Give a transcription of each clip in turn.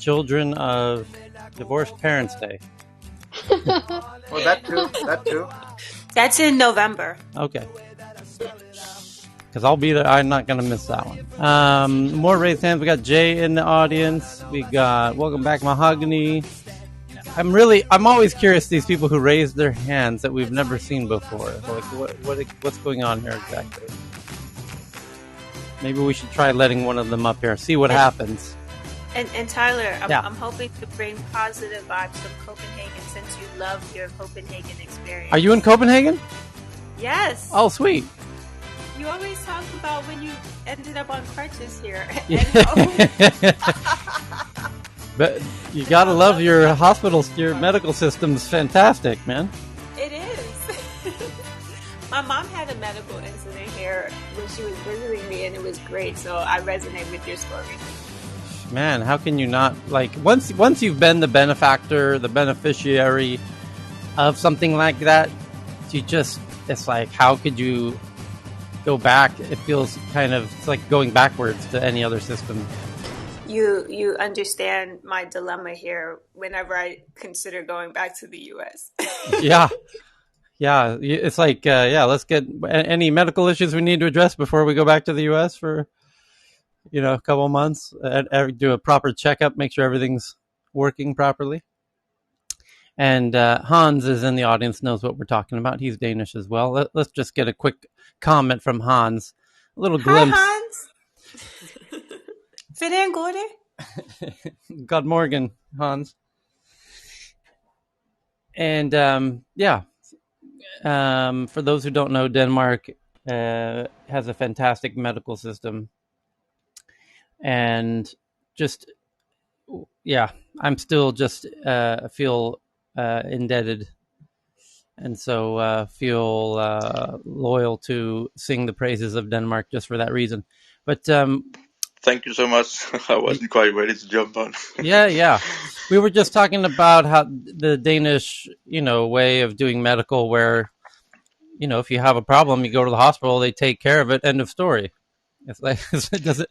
children of divorced parents' day. Well, that too. That's in November. Okay. Because I'll be there. I'm not going to miss that one. More raised hands. We got Jay in the audience. We got Welcome Back Mahogany. I'm always curious, these people who raise their hands that we've never seen before. Like, what's going on here exactly? Maybe we should try letting one of them up here, see what happens. And Tyler, I'm hoping to bring positive vibes from Copenhagen since you love your Copenhagen experience. Are you in Copenhagen? Yes. Oh, sweet. You always talk about when you ended up on crutches here. But you gotta love your hospital, your medical system's fantastic, man. It is. My mom had a medical incident here when she was visiting me, and it was great. So I resonate with your story. Man, how can you not, like, once you've been the benefactor, the beneficiary of something like that, it's like, how could you go back? It feels it's like going backwards to any other system. You understand my dilemma here whenever I consider going back to the U.S. Yeah. It's like, let's get any medical issues we need to address before we go back to the U.S. for, a couple of months, do a proper checkup, make sure everything's working properly. And Hans is in the audience, knows what we're talking about. He's Danish as well. Let's just get a quick comment from Hans. A little glimpse. Hi, Hans. Hvordan går det? God Morgan, Hans. And for those who don't know, Denmark has a fantastic medical system. And I'm still just feel indebted. And so feel loyal to sing the praises of Denmark just for that reason. But thank you so much. I wasn't quite ready to jump on. Yeah. We were just talking about how the Danish, way of doing medical, where, if you have a problem, you go to the hospital, they take care of it. End of story. It's like it doesn't.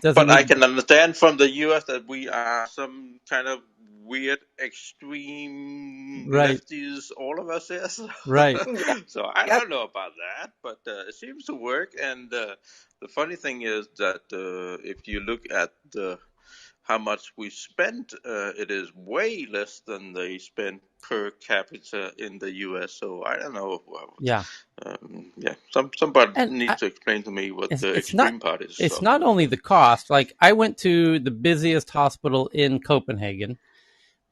But I can understand from the US that we are some kind of weird extreme lefties, all of us, yes. Right. So I don't know about that, but it seems to work. And the funny thing is that if you look at how much we spent, it is way less than they spend per capita in the US. So I don't know. Somebody needs to explain to me what the extreme part is. It's not only the cost. Like, I went to the busiest hospital in Copenhagen,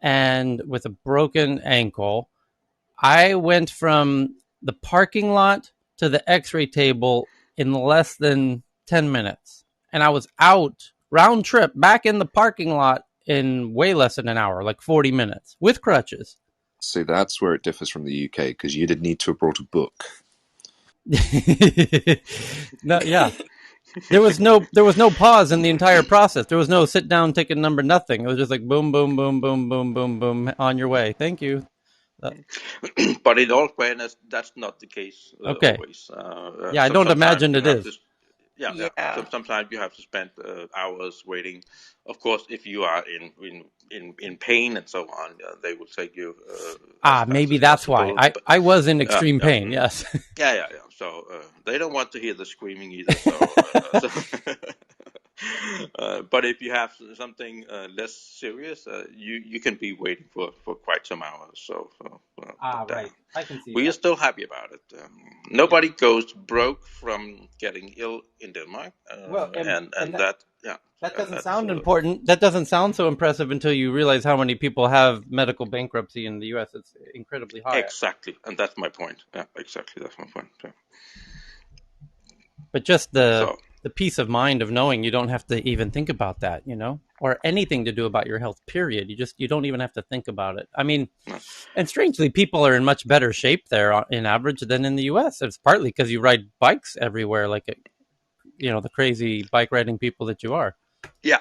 and with a broken ankle, I went from the parking lot to the x-ray table in less than 10 minutes. And I was out round trip back in the parking lot in way less than an hour, like 40 minutes with crutches. So that's where it differs from the UK, because you did need to have brought a book. No, yeah. There was no pause in the entire process. There was no sit down, ticket number, nothing. It was just like boom, boom, boom, boom, boom, boom, boom, on your way. Thank you. But in all fairness, that's not the case always. I don't imagine it is. Sometimes you have to spend hours waiting. Of course, if you are in pain and so on, they will take you. Maybe that's why. I was in extreme pain. Yes. Yeah. So they don't want to hear the screaming either. But if you have something less serious, you can be waiting for quite some hours. Right. I can see. We are still happy about it. Nobody goes broke from getting ill in Denmark. That doesn't sound important. That doesn't sound so impressive until you realize how many people have medical bankruptcy in the U.S. It's incredibly high. Exactly, and that's my point. Yeah, exactly, that's my point. Yeah. But just the peace of mind of knowing you don't have to even think about that, or anything to do about your health, period. You don't even have to think about it. I mean, and strangely, people are in much better shape there in average than in the U.S. It's partly because you ride bikes everywhere, like, the crazy bike riding people that you are. Yeah.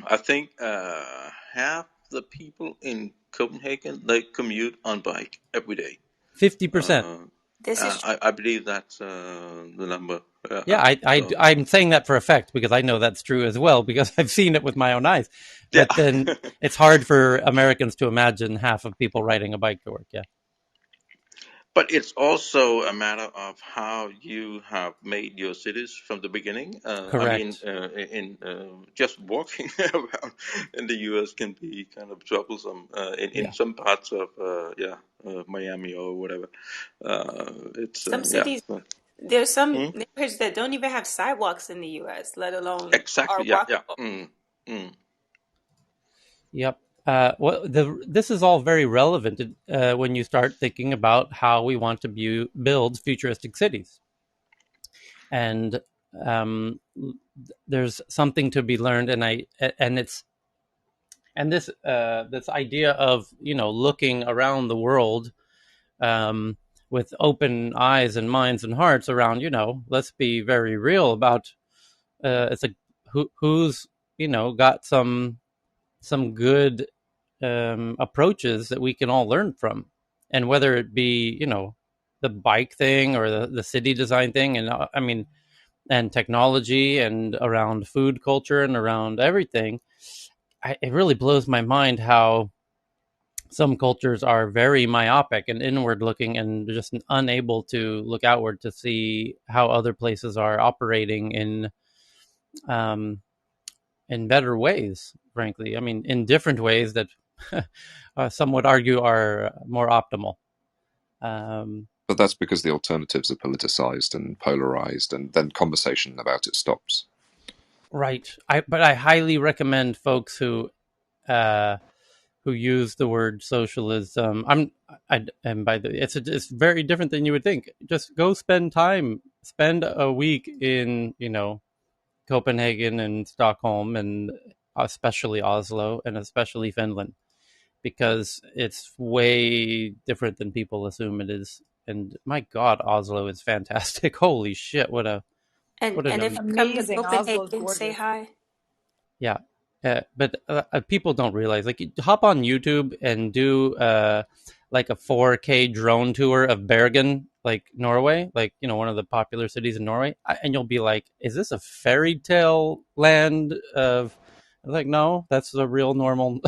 I think half the people in Copenhagen, they commute on bike every day. 50%. This is I believe that's the number. Yeah, So I'm saying that for effect because I know that's true as well because I've seen it with my own eyes. yeah. But then it's hard for Americans to imagine half of people riding a bike to work. Yeah, But it's also a matter of how you have made your cities from the beginning. I mean, correct. in just walking around in the U.S. can be kind of troublesome in Yeah. some parts of Miami or whatever. It's some yeah, cities. There's some Hmm? neighborhoods that don't even have sidewalks in the U.S., let alone are Exactly, yeah, yeah. walkable. Mm. Yep. This is all very relevant when you start thinking about how we want to build futuristic cities, and um, there's something to be learned, and it's and this idea of looking around the world um, with open eyes and minds and hearts around let's be very real about it's a who's got some good approaches that we can all learn from, and whether it be the bike thing or the city design thing, and I mean, and technology and around food culture and around everything. It really blows my mind how some cultures are very myopic and inward looking and just unable to look outward to see how other places are operating um, in better ways, frankly. I mean, in different ways that some would argue are more optimal. Um, But that's because the alternatives are politicized and polarized, and then conversation about it stops. right. But I highly recommend folks uh, who use the word socialism. And by the it's very different than you would think. Just go spend a week in Copenhagen and Stockholm and especially Oslo and especially Finland, because it's way different than people assume it is. And my God, Oslo is fantastic. Holy shit! And What an and if you come to Amazing. Oslo's Copenhagen, say gorgeous. hi. yeah. But people don't realize, like, you hop on YouTube and do like a 4K drone tour of Bergen, like Norway, like one of the popular cities in Norway, and you'll be like, "Is this a fairy tale land of?" Like, no, that's the real normal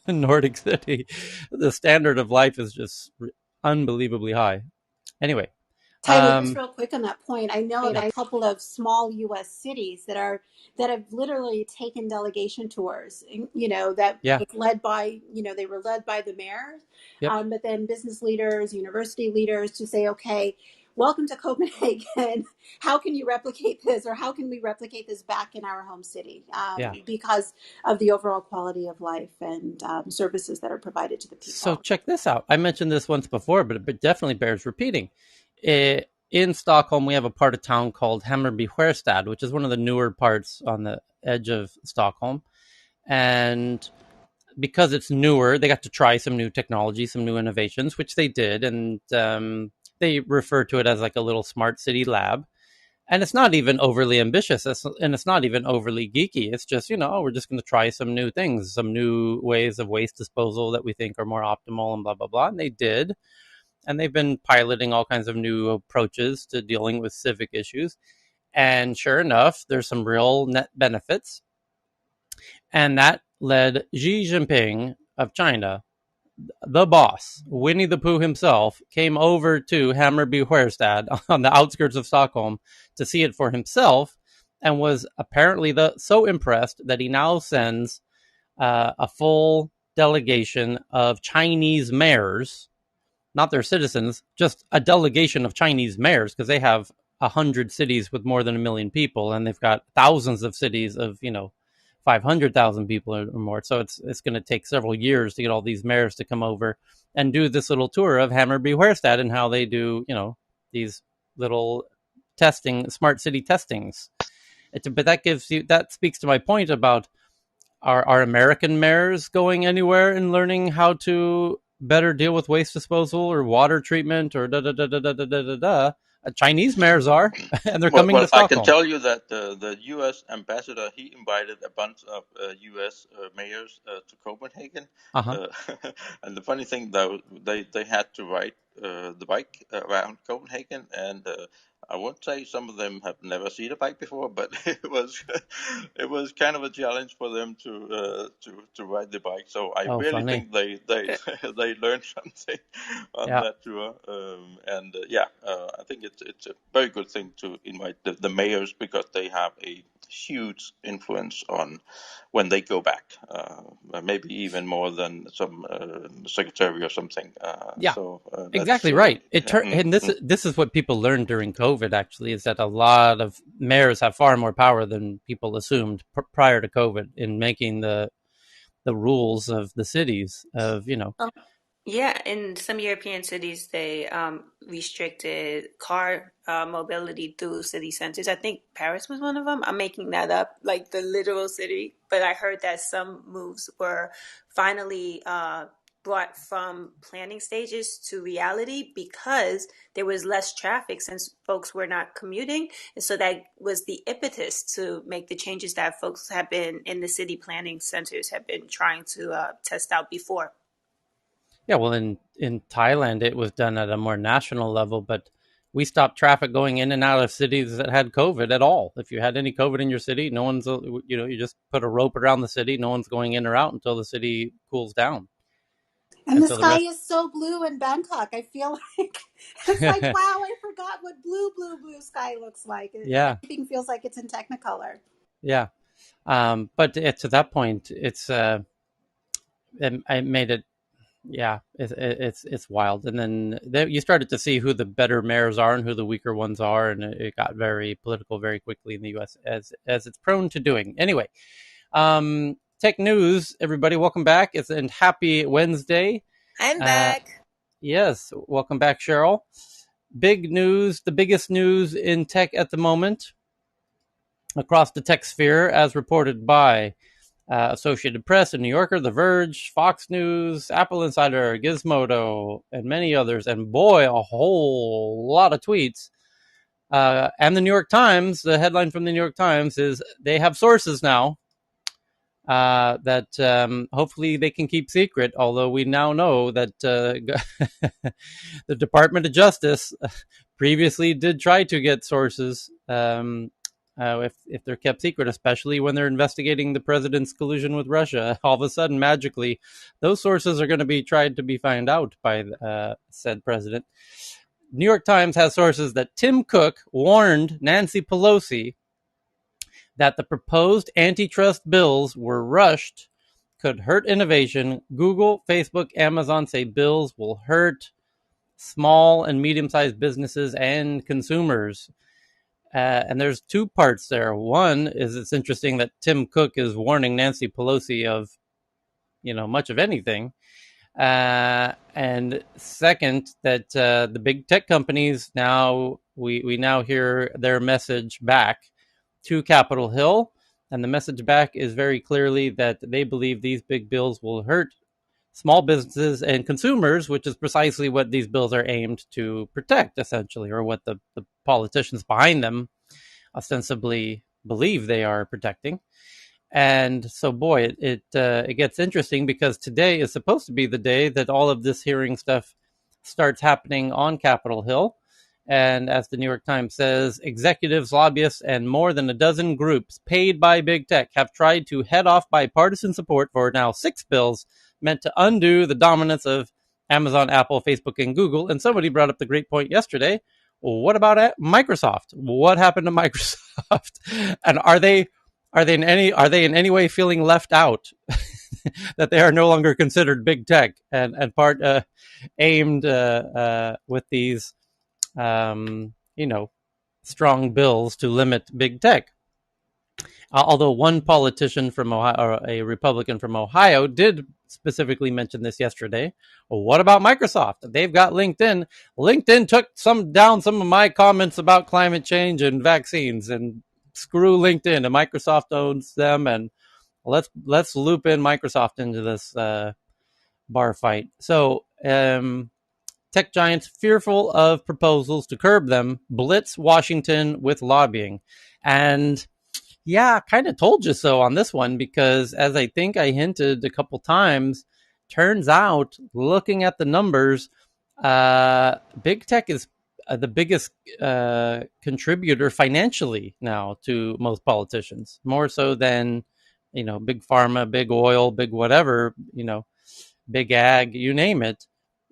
Nordic city. The standard of life is just unbelievably high. Anyway, Tyler, just um, real quick on that point, I know of a yep, couple of small U.S. cities that have literally taken delegation tours. That yeah, was led by they were led by the mayors, yep, but then business leaders, university leaders to say, okay, welcome to Copenhagen. How can you replicate this, or how can we replicate this back in our home city? yeah. Because of the overall quality of life and services that are provided to the So people. check this out. I mentioned this once before, but it definitely bears repeating. In Stockholm, we have a part of town called Hammarby Sjöstad, which is one of the newer parts on the edge of Stockholm. And because it's newer, they got to try some new technology, some new innovations, which they did. And they refer to it as like a little smart city lab. And it's not even overly ambitious, and it's not even overly geeky. It's just, we're just going to try some new things, some new ways of waste disposal that we think are more optimal and blah, blah, blah. And they did. And they've been piloting all kinds of new approaches to dealing with civic issues. And sure enough, there's some real net benefits. And that led Xi Jinping of China, the boss, Winnie the Pooh himself, came over to Hammarby Sjöstad on the outskirts of Stockholm to see it for himself, and was apparently so impressed that he now sends a full delegation of Chinese mayors, not their citizens, just a delegation of Chinese mayors, because they have 100 cities with more than 1 million people, and they've got thousands of cities of 500,000 people or more. So it's going to take several years to get all these mayors to come over and do this little tour of Hammarby Sjöstad and how they do these little smart city testings. But that speaks to my point about are American mayors going anywhere and learning how to better deal with waste disposal or water treatment or da da da da da da da da? Chinese mayors are, and they're Well, coming to well, I can Stockholm. tell you that the U.S. ambassador, he invited a bunch of U.S. Mayors to Copenhagen, Uh-huh. uh, and the funny thing though, they had to ride the bike around Copenhagen, and I won't say some of them have never seen a bike before, but it was kind of a challenge for them to ride the bike. So I Oh, really funny. think they they learned something on Yeah. that tour. And yeah, I think it's a very good thing to invite the mayors because they have a huge influence on when they go back, maybe even more than some secretary or something. Yeah. That's Exactly right. yeah, And this is what people learned during COVID. Actually, is that a lot of mayors have far more power than people assumed prior to COVID in making the rules of the cities. Of Yeah, in some European cities, they restricted car mobility through city centers. I think Paris was one of them. I'm making that up, like the literal city. But I heard that some moves were finally brought from planning stages to reality because there was less traffic since folks were not commuting. And so that was the impetus to make the changes that folks have been in the city planning centers have been trying to test out before. Yeah, well, in Thailand, it was done at a more national level, but we stopped traffic going in and out of cities that had COVID at all. If you had any COVID in your city, no one's you just put a rope around the city. No one's going in or out until the city cools down. And And the so the sky rest, is so blue in Bangkok. I feel like it's like, wow, I forgot what blue sky looks like. yeah, Everything feels like it's in Technicolor. yeah. But to that point, it made it. Yeah, it's wild. And then you started to see who the better mayors are and who the weaker ones are, and it got very political very quickly in the U.S. as it's prone to doing. Anyway, tech news, everybody, welcome back. And happy Wednesday. I'm Uh, back. yes, welcome back, Cheryl. Big news, the biggest news in tech at the moment across the tech sphere, as reported by Associated Press, The New Yorker, The Verge, Fox News, Apple Insider, Gizmodo, and many others. And boy, a whole lot of tweets. And the New York Times, the headline from the New York Times is they have sources now that hopefully they can keep secret, although we now know that the Department of Justice previously did try to get sources if they're kept secret, especially when they're investigating the president's collusion with Russia. All of a sudden, magically, those sources are going to be tried to be found out by said president. New York Times has sources that Tim Cook warned Nancy Pelosi that the proposed antitrust bills were rushed, could hurt innovation. Google, Facebook, Amazon say bills will hurt small and medium-sized businesses and consumers. And there's two parts there. One is it's interesting that Tim Cook is warning Nancy Pelosi of, much of anything. And second, that the big tech companies now, we now hear their message back to Capitol Hill. And the message back is very clearly that they believe these big bills will hurt small businesses and consumers, which is precisely what these bills are aimed to protect, essentially, or what the politicians behind them ostensibly believe they are protecting. And so, boy, it gets interesting because today is supposed to be the day that all of this hearing stuff starts happening on Capitol Hill. And as the New York Times says, executives, lobbyists, and more than a dozen groups paid by big tech have tried to head off bipartisan support for now 6 bills meant to undo the dominance of Amazon, Apple, Facebook, and Google. And somebody brought up the great point yesterday. What about Microsoft? What happened to Microsoft? And are they in any way feeling left out? That they are no longer considered big tech and part aimed with these strong bills to limit big tech. Although one politician from Ohio, or a Republican from Ohio, did specifically mention this yesterday. Well, what about Microsoft? They've got LinkedIn. LinkedIn took down some of my comments about climate change and vaccines, and screw LinkedIn. And Microsoft owns them, and let's loop in Microsoft into this bar fight. So Tech giants, fearful of proposals to curb them, blitz Washington with lobbying. And yeah, kind of told you so on this one, because as I think I hinted a couple times, turns out looking at the numbers, big tech is the biggest contributor financially now to most politicians, more so than big pharma, big oil, big whatever, big ag, you name it.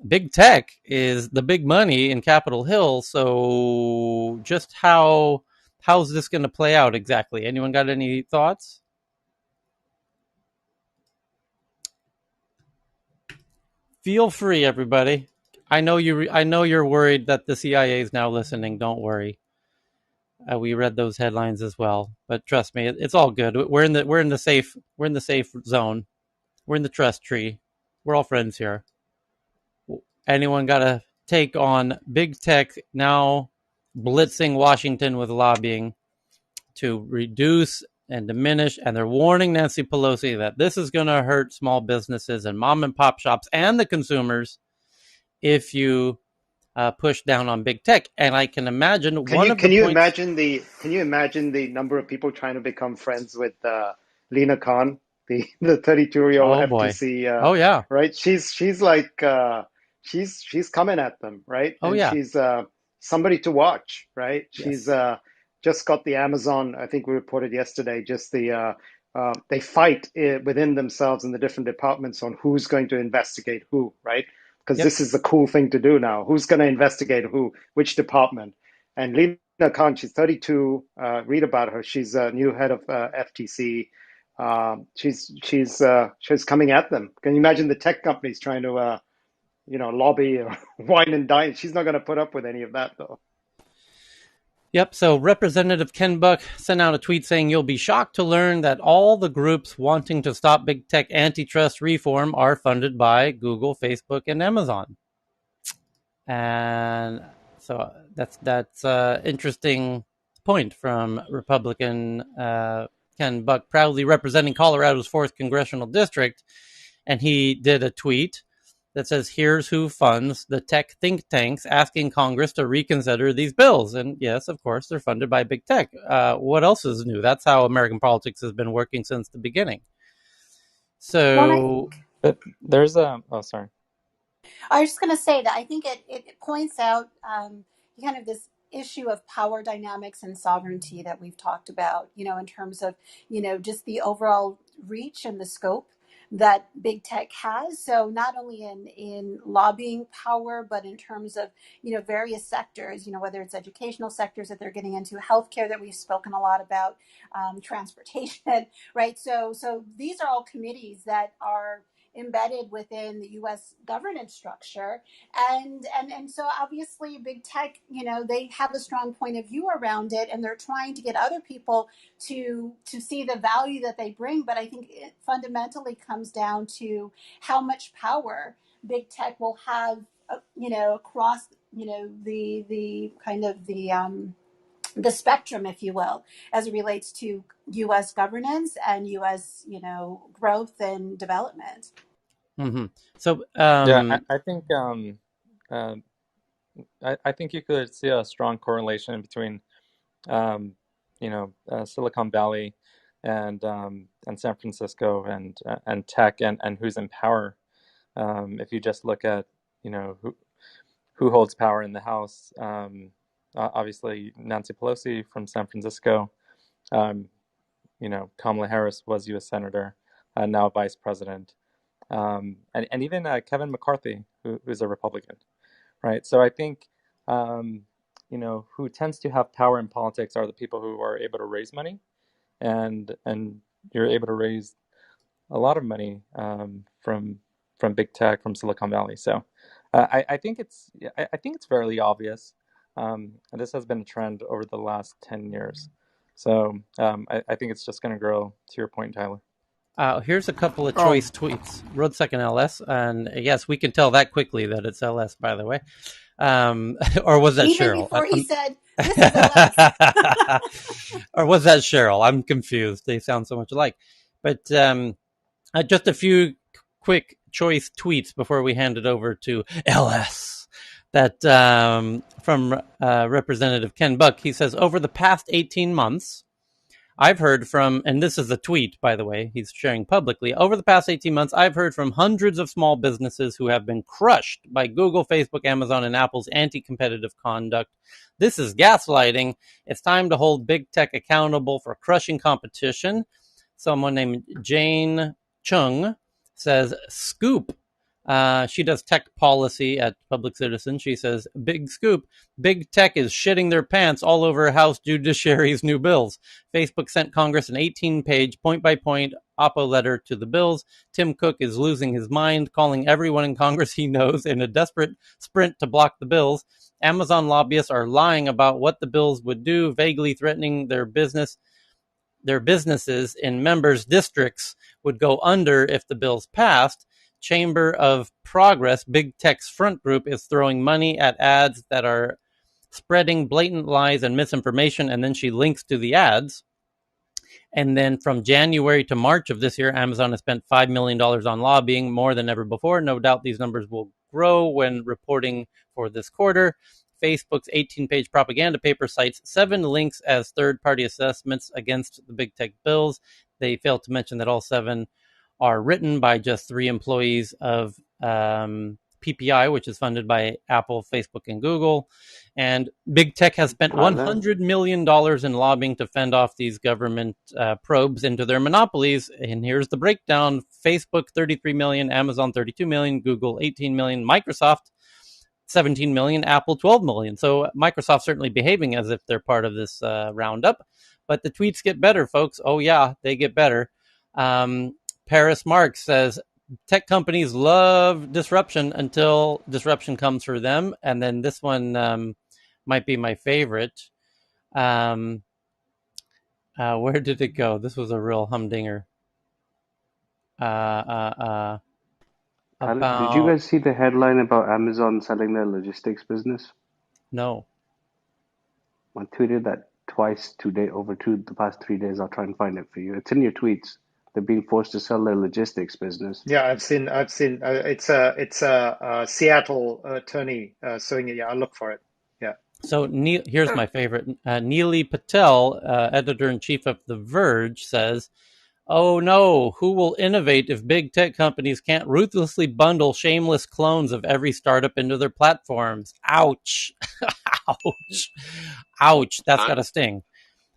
Big tech is the big money in Capitol Hill. So just how's this going to play out exactly? Anyone got any thoughts? Feel free, everybody. I know you're worried that the CIA is now listening. Don't worry. We read those headlines as well, but trust me, it's all good. We're in the safe zone. We're in the trust tree. We're all friends here. Anyone got a take on big tech now blitzing Washington with lobbying to reduce and diminish, and they're warning Nancy Pelosi that this is going to hurt small businesses and mom and pop shops and the consumers if you push down on big tech. And I can imagine Can one you of the can you points. imagine the number of people trying to become friends with Lena Khan, the 32-year-old Oh boy. FTC, Oh yeah. right? She's like she's coming at them, right? Oh And yeah. she's somebody to watch, right? She's Yes. just got the Amazon. I think we reported yesterday. Just they fight within themselves in the different departments on who's going to investigate who, right? Because Yep. this is the cool thing to do now. Who's going to investigate who, which department? And Lena Khan, she's 32. Read about her. She's a new head of FTC. She's coming at them. Can you imagine the tech companies trying to lobby or wine and dine? She's not going to put up with any of that, though. Yep. So Representative Ken Buck sent out a tweet saying, "You'll be shocked to learn that all the groups wanting to stop big tech antitrust reform are funded by Google, Facebook, and Amazon." And so that's interesting point from Republican Ken Buck, proudly representing Colorado's 4th congressional district. And he did a tweet that says, "Here's who funds the tech think tanks asking Congress to reconsider these bills." And yes, of course, they're funded by big tech. What else is new? That's how American politics has been working since the beginning. Well, and So, But there's a oh sorry. I was just going to say that I think it points out kind of this issue of power dynamics and sovereignty that we've talked about, in terms of, just the overall reach and the scope that big tech has. So not only in lobbying power, but in terms of, various sectors, whether it's educational sectors that they're getting into, healthcare that we've spoken a lot about, transportation, right? So these are all committees that are embedded within the U.S. governance structure, and so obviously big tech, they have a strong point of view around it, and they're trying to get other people to see the value that they bring. But I think it fundamentally comes down to how much power big tech will have, across, the kind of the spectrum, if you will, as it relates to U.S. governance and U.S. growth and development. mm-hmm. So Yeah, I think uh, I think you could see a strong correlation between Silicon Valley and San Francisco and tech and who's in power. If you just look at who holds power in the House, obviously Nancy Pelosi from San Francisco. Kamala Harris was U.S. Senator, now Vice President, and even Kevin McCarthy, who's a Republican, right? So I think who tends to have power in politics are the people who are able to raise money, and you're able to raise a lot of money from big tech, from Silicon Valley. So I think it's fairly obvious. And this has been a trend over the last 10 years. So I think it's just going to grow, to your point, Tyler. Here's a couple of Oh, choice tweets. Road second LS, and yes, we can tell that quickly that it's LS, by the way. Or was that Even Cheryl? before he said, "This is LS." Or was that Cheryl? I'm confused. They sound so much alike. But just a few quick choice tweets before we hand it over to LS. that from Representative Ken Buck. He says, over the past 18 months, I've heard from, and this is a tweet, by the way, he's sharing publicly. Over the past 18 months, I've heard from hundreds of small businesses who have been crushed by Google, Facebook, Amazon, and Apple's anti-competitive conduct. This is gaslighting. It's time to hold big tech accountable for crushing competition. Someone named Jane Chung says, scoop. She does tech policy at Public Citizen. She says, big scoop. Big tech is shitting their pants all over House Judiciary's new bills. Facebook sent Congress an 18-page, point-by-point oppo letter to the bills. Tim Cook is losing his mind, calling everyone in Congress he knows in a desperate sprint to block the bills. Amazon lobbyists are lying about what the bills would do, vaguely threatening their businesses in members' districts would go under if the bills passed. Chamber of Progress, Big Tech's front group, is throwing money at ads that are spreading blatant lies and misinformation, and then she links to the ads. And then from January to March of this year, Amazon has spent $5 million on lobbying, more than ever before. No doubt these numbers will grow when reporting for this quarter. Facebook's 18-page propaganda paper cites 7 links as third-party assessments against the big tech bills. They failed to mention that all 7 are written by just 3 employees of PPI, which is funded by Apple, Facebook, and Google. And big tech has spent $100 million in lobbying to fend off these government probes into their monopolies. And here's the breakdown. Facebook, 33 million, Amazon, 32 million, Google, 18 million, Microsoft, 17 million, Apple, 12 million. So Microsoft certainly behaving as if they're part of this roundup. But the tweets get better, folks. Oh, yeah, they get better. Paris Marx says, tech companies love disruption until disruption comes for them. And then this one might be my favorite. Where did it go? This was a real humdinger. Did you guys see the headline about Amazon selling their logistics business? No. I tweeted that twice today, the past 3 days. I'll try and find it for you. It's in your tweets. They're being forced to sell their logistics business. Yeah, I've seen. It's a Seattle attorney suing it. Yeah, I'll look for it. Yeah. So here's my favorite. Neely Patel, editor-in-chief of The Verge, says, oh no, who will innovate if big tech companies can't ruthlessly bundle shameless clones of every startup into their platforms? Ouch. Ouch. Ouch. That's got to sting.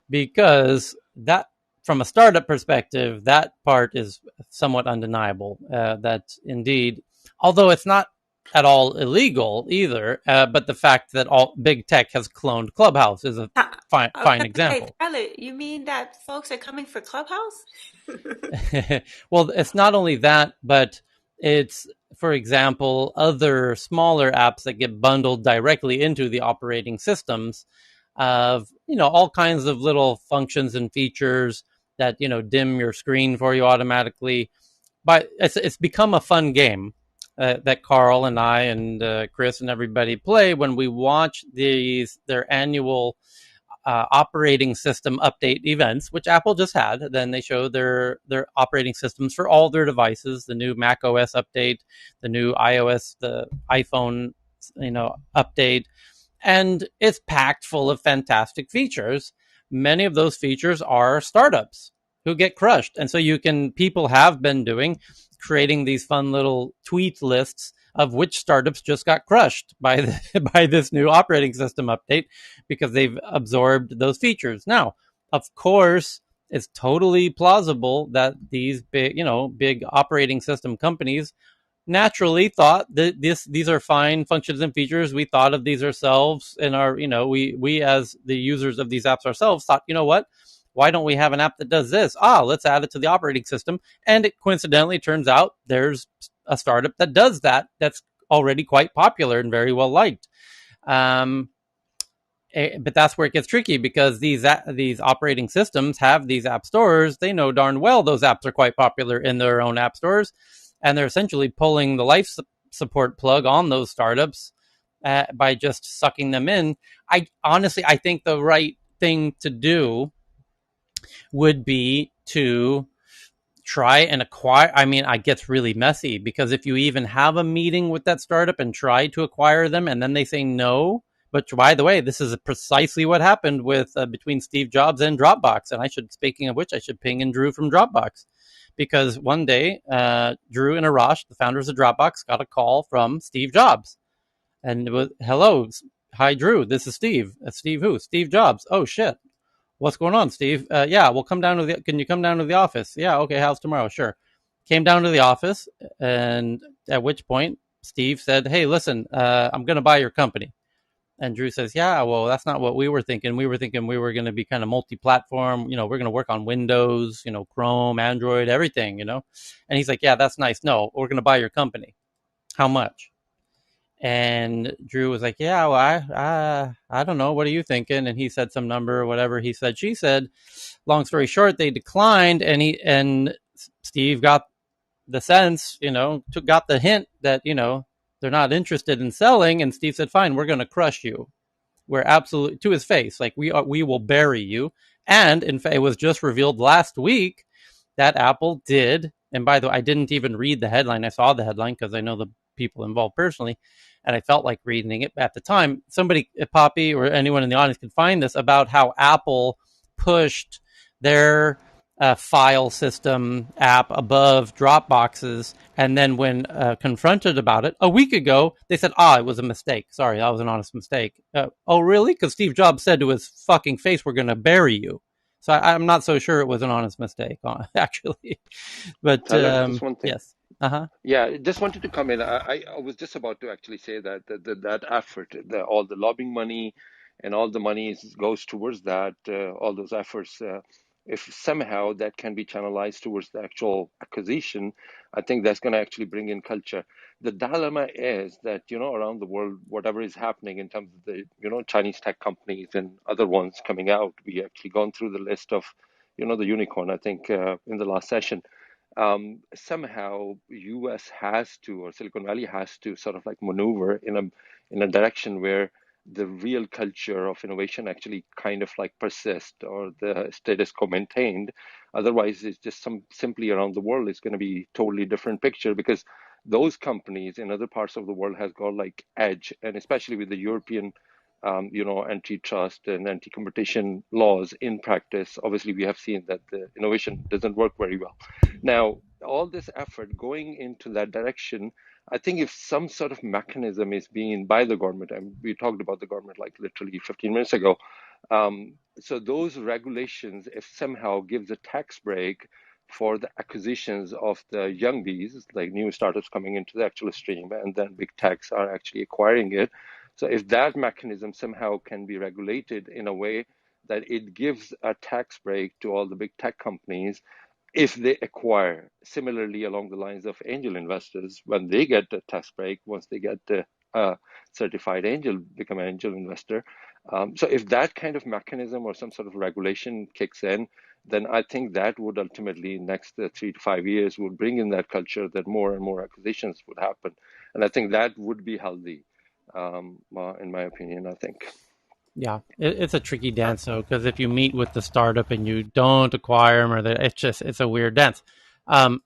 Because that, from a startup perspective, that part is somewhat undeniable. That indeed, although it's not at all illegal either, but the fact that all big tech has cloned Clubhouse is a fine example. Hey, Tyler, you mean that folks are coming for Clubhouse? Well, it's not only that, but it's, for example, other smaller apps that get bundled directly into the operating systems of, all kinds of little functions and features that, dim your screen for you automatically. But it's become a fun game that Carl and I and Chris and everybody play when we watch their annual operating system update events, which Apple just had. Then they show their operating systems for all their devices, the new Mac OS update, the new iOS, the iPhone, update. And it's packed full of fantastic features. Many of those features are startups who get crushed. And so people have been creating these fun little tweet lists of which startups just got crushed by by this new operating system update because they've absorbed those features. Now, of course, it's totally plausible that these big operating system companies naturally thought that these are fine functions and features. We thought of these ourselves, and we as the users of these apps ourselves thought, what? Why don't we have an app that does this? Let's add it to the operating system. And it coincidentally turns out there's a startup that does that. That's already quite popular and very well liked. But that's where it gets tricky, because these operating systems have these app stores. They know darn well those apps are quite popular in their own app stores, and they're essentially pulling the life support plug on those startups by just sucking them in. I think the right thing to do would be to try and acquire. I mean, it gets really messy because if you even have a meeting with that startup and try to acquire them and then they say no, but by the way, this is precisely what happened with between Steve Jobs and Dropbox. And speaking of which, I should ping in Drew from Dropbox because one day Drew and Arash, the founders of Dropbox, got a call from Steve Jobs, and it was, "Hello, hi Drew, this is Steve." Steve who? Steve Jobs. Oh shit. What's going on, Steve? Yeah, we'll come down to the. Can you come down to the office? Yeah, okay. How's tomorrow? Sure. Came down to the office, and at which point Steve said, "Hey, listen, I'm going to buy your company." And Drew says, "Yeah, well, that's not what we were thinking. We were thinking we were going to be kind of multi-platform. You know, we're going to work on Windows, you know, Chrome, Android, everything. You know." And he's like, "Yeah, that's nice. No, we're going to buy your company. How much?" And Drew was like, "Yeah, well, I don't know. What are you thinking?" And he said some number or whatever he said. She said, long story short, they declined, and Steve got the sense, you know, got the hint that, you know, they're not interested in selling. And Steve said, "Fine, we're going to crush you. We're absolutely," to his face, like, we will bury you." And in fact, it was just revealed last week that Apple did. And by the way, I didn't even read the headline. I saw the headline because I know the people involved personally, and I felt like reading it at the time. Somebody, Poppy, or anyone in the audience could find this about how Apple pushed their file system app above Dropboxes, and then when confronted about it a week ago, they said, "Ah, it was a mistake. Sorry, that was an honest mistake." Oh, really? Because Steve Jobs said to his fucking face, "We're going to bury you." So I'm not so sure it was an honest mistake, actually. But Tyler, just one thing. yes. Uh-huh. Yeah, just wanted to come in. I was just about to actually say that effort, all the lobbying money and all the money goes towards that, all those efforts. If somehow that can be channelized towards the actual acquisition, I think that's going to actually bring in culture. The dilemma is that, you know, around the world, whatever is happening in terms of the, you know, Chinese tech companies and other ones coming out, we actually gone through the list of, you know, the unicorn, I think, in the last session. Somehow US has to, or Silicon Valley has to sort of like maneuver in a direction where the real culture of innovation actually kind of like persist or the status quo maintained. Otherwise, it's just simply around the world, it's going to be totally different picture because those companies in other parts of the world has got like edge, and especially with the European you know, antitrust and anti-competition laws in practice, obviously we have seen that the innovation doesn't work very well. Now, all this effort going into that direction, I think if some sort of mechanism is being by the government, and we talked about the government like literally 15 minutes ago, so those regulations, if somehow gives a tax break for the acquisitions of the young bees, like new startups coming into the actual stream, and then big techs are actually acquiring it. So if that mechanism somehow can be regulated in a way that it gives a tax break to all the big tech companies if they acquire, similarly along the lines of angel investors, when they get a tax break, once they get a certified angel, become an angel investor. So if that kind of mechanism or some sort of regulation kicks in, then I think that would ultimately, next 3 to 5 years, would bring in that culture that more and more acquisitions would happen. And I think that would be healthy, in my opinion, I think. Yeah, it's a tricky dance though, because if you meet with the startup and you don't acquire them, or it's a weird dance.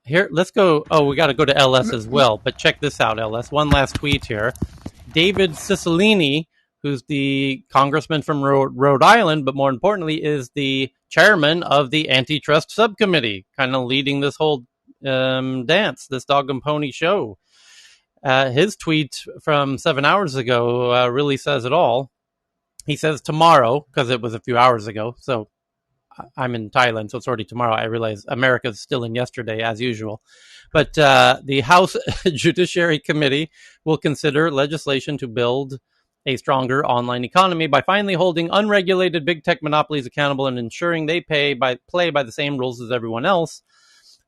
Here, let's go. Oh, we got to go to LS as well. But check this out, LS. One last tweet here. David Cicilline, who's the congressman from Rhode Island, but more importantly, is the chairman of the Antitrust Subcommittee, kind of leading this whole dance, this dog and pony show. His tweet from 7 hours ago really says it all. He says tomorrow, because it was a few hours ago, so I'm in Thailand, so it's already tomorrow. I realize America's still in yesterday, as usual. But the House Judiciary Committee will consider legislation to build a stronger online economy by finally holding unregulated big tech monopolies accountable and ensuring they play by the same rules as everyone else.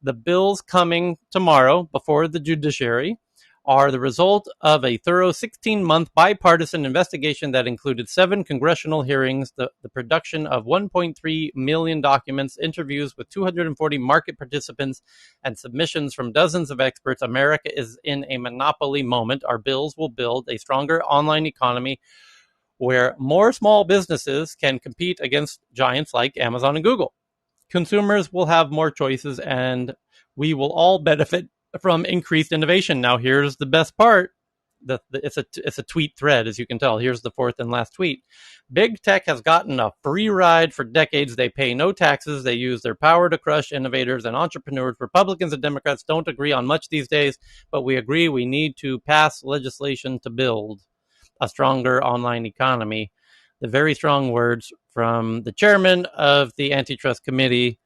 The bills coming tomorrow before the judiciary are the result of a thorough 16-month bipartisan investigation that included 7 congressional hearings, the production of 1.3 million documents, interviews with 240 market participants, and submissions from dozens of experts. America is in a monopoly moment. Our bills will build a stronger online economy where more small businesses can compete against giants like Amazon and Google. Consumers will have more choices, and We will all benefit from increased innovation. Now, here's the best part. It's a tweet thread, as you can tell. Here's the fourth and last tweet. Big tech has gotten a free ride for decades. They pay no taxes. They use their power to crush innovators and entrepreneurs. Republicans and Democrats don't agree on much these days, but we agree we need to pass legislation to build a stronger online economy. The very strong words from the chairman of the Antitrust Committee,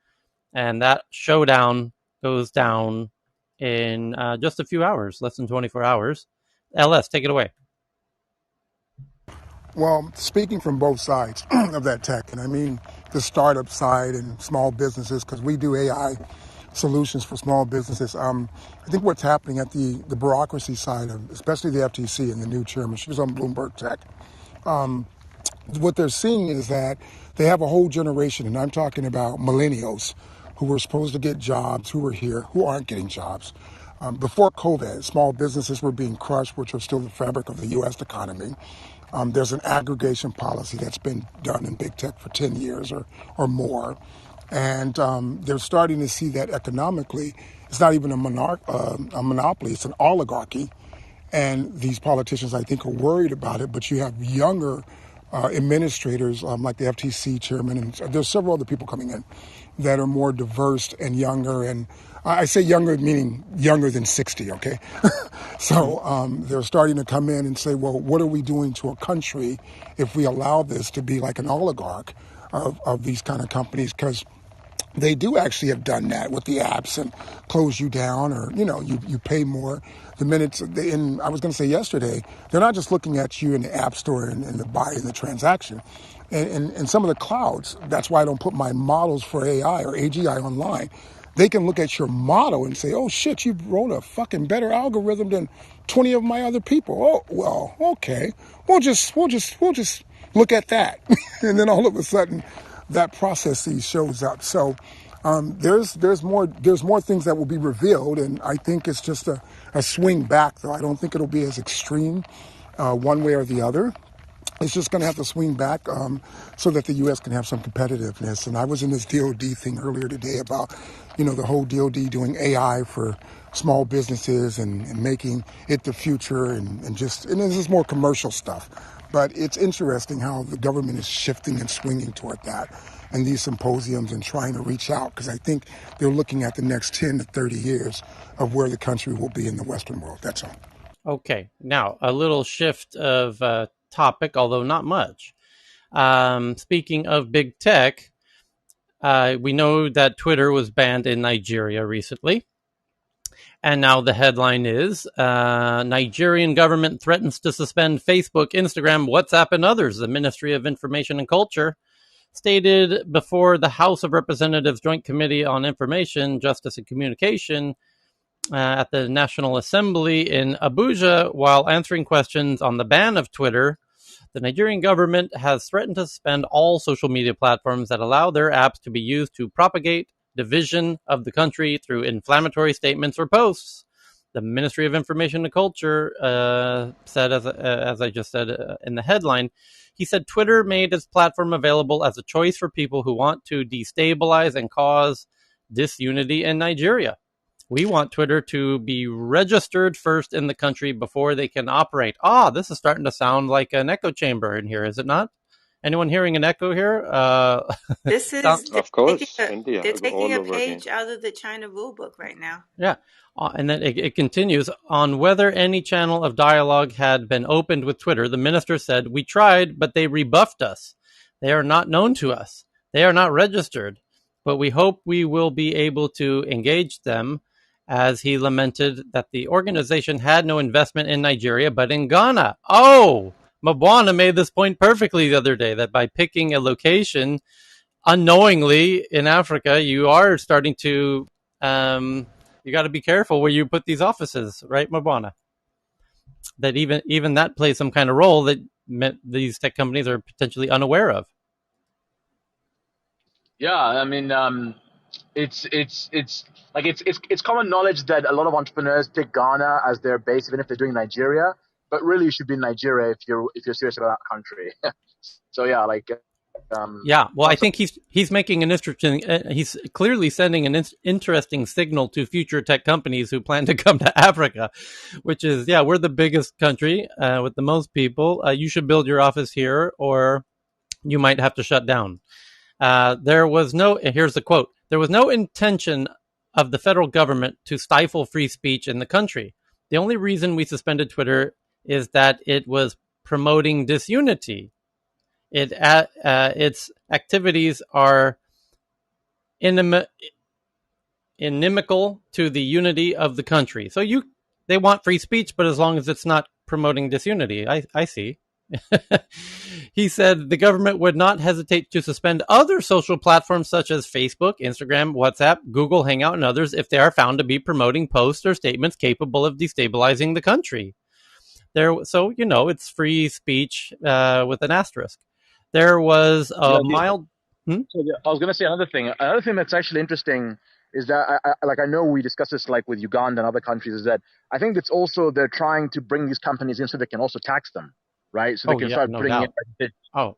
and that showdown goes down in just a few hours, less than 24 hours. LS, take it away. Well, speaking from both sides of that tech, and I mean the startup side and small businesses, because we do AI solutions for small businesses. I think what's happening at the bureaucracy side, of, especially the FTC and the new chairman, she was on Bloomberg Tech, what they're seeing is that they have a whole generation, and I'm talking about millennials, who were supposed to get jobs, who were here, who aren't getting jobs. Before COVID, small businesses were being crushed, which are still the fabric of the U.S. economy. There's an aggregation policy that's been done in big tech for 10 years or more. And they're starting to see that economically, it's not even a monopoly, it's an oligarchy. And these politicians, I think, are worried about it. But you have younger administrators like the FTC chairman, and there's several other people coming in that are more diverse and younger. And I say younger meaning younger than 60, okay? So they're starting to come in and say, well, what are we doing to a country if we allow this to be like an oligarch of these kind of companies? Because they do actually have done that with the apps and close you down, or you pay more the minutes. I was going to say yesterday, they're not just looking at you in the app store and the buy and the transaction. And some of the clouds, that's why I don't put my models for AI or AGI online. They can look at your model and say, oh shit, you wrote a fucking better algorithm than 20 of my other people. Oh, well, okay. We'll just look at that. And then all of a sudden that process shows up. So there's more things that will be revealed, and I think it's just a swing back, though. I don't think it'll be as extreme one way or the other. It's just going to have to swing back so that the U.S. can have some competitiveness. And I was in this DOD thing earlier today about, the whole DOD doing AI for small businesses and making it the future and this is more commercial stuff. But it's interesting how the government is shifting and swinging toward that and these symposiums and trying to reach out, because I think they're looking at the next 10 to 30 years of where the country will be in the Western world. That's all. Okay, now a little shift of topic, although not much. Speaking of big tech, we know that Twitter was banned in Nigeria recently. And now the headline is Nigerian government threatens to suspend Facebook, Instagram, WhatsApp, and others. The Ministry of Information and Culture stated before the House of Representatives Joint Committee on Information, Justice, and Communication at the National Assembly in Abuja, while answering questions on the ban of Twitter, the Nigerian government has threatened to suspend all social media platforms that allow their apps to be used to propagate division of the country through inflammatory statements or posts. The Ministry of Information and Culture said, as I just said in the headline, he said Twitter made its platform available as a choice for people who want to destabilize and cause disunity in Nigeria. We want Twitter to be registered first in the country before they can operate. This is starting to sound like an echo chamber in here, is it not? Anyone hearing an echo here? This is Of course, India they're taking all a over again. page out of the China rule book right now. Yeah. And then it continues on whether any channel of dialogue had been opened with Twitter. The minister said, we tried, but they rebuffed us. They are not known to us. They are not registered, but we hope we will be able to engage them, as he lamented that the organization had no investment in Nigeria, but in Ghana. Mabwana made this point perfectly the other day, that by picking a location unknowingly in Africa, you are starting to you got to be careful where you put these offices, right, Mabwana? That even that plays some kind of role that these tech companies are potentially unaware of. Yeah, I mean, it's common knowledge that a lot of entrepreneurs pick Ghana as their base, even if they're doing Nigeria. But really, you should be in Nigeria if you're serious about that country. So yeah, Yeah, well, I Also, think he's making an interesting. He's clearly sending an interesting signal to future tech companies who plan to come to Africa, which is, yeah, we're the biggest country with the most people. You should build your office here, or you might have to shut down. There was no. Here's the quote: "There was no intention of the federal government to stifle free speech in the country. The only reason we suspended Twitter is that it was promoting disunity. Its activities are inim- inimical to the unity of the country." So they want free speech, but as long as it's not promoting disunity, I see. He said the government would not hesitate to suspend other social platforms such as Facebook, Instagram, WhatsApp, Google Hangout, and others if they are found to be promoting posts or statements capable of destabilizing the country. So it's free speech with an asterisk. There was a yeah, mild. Hmm? I was gonna say another thing. Another thing that's actually interesting is that I know we discussed this like with Uganda and other countries. Is that I think it's also they're trying to bring these companies in so they can also tax them, right? So they Oh can yeah, start no putting in doubt. Oh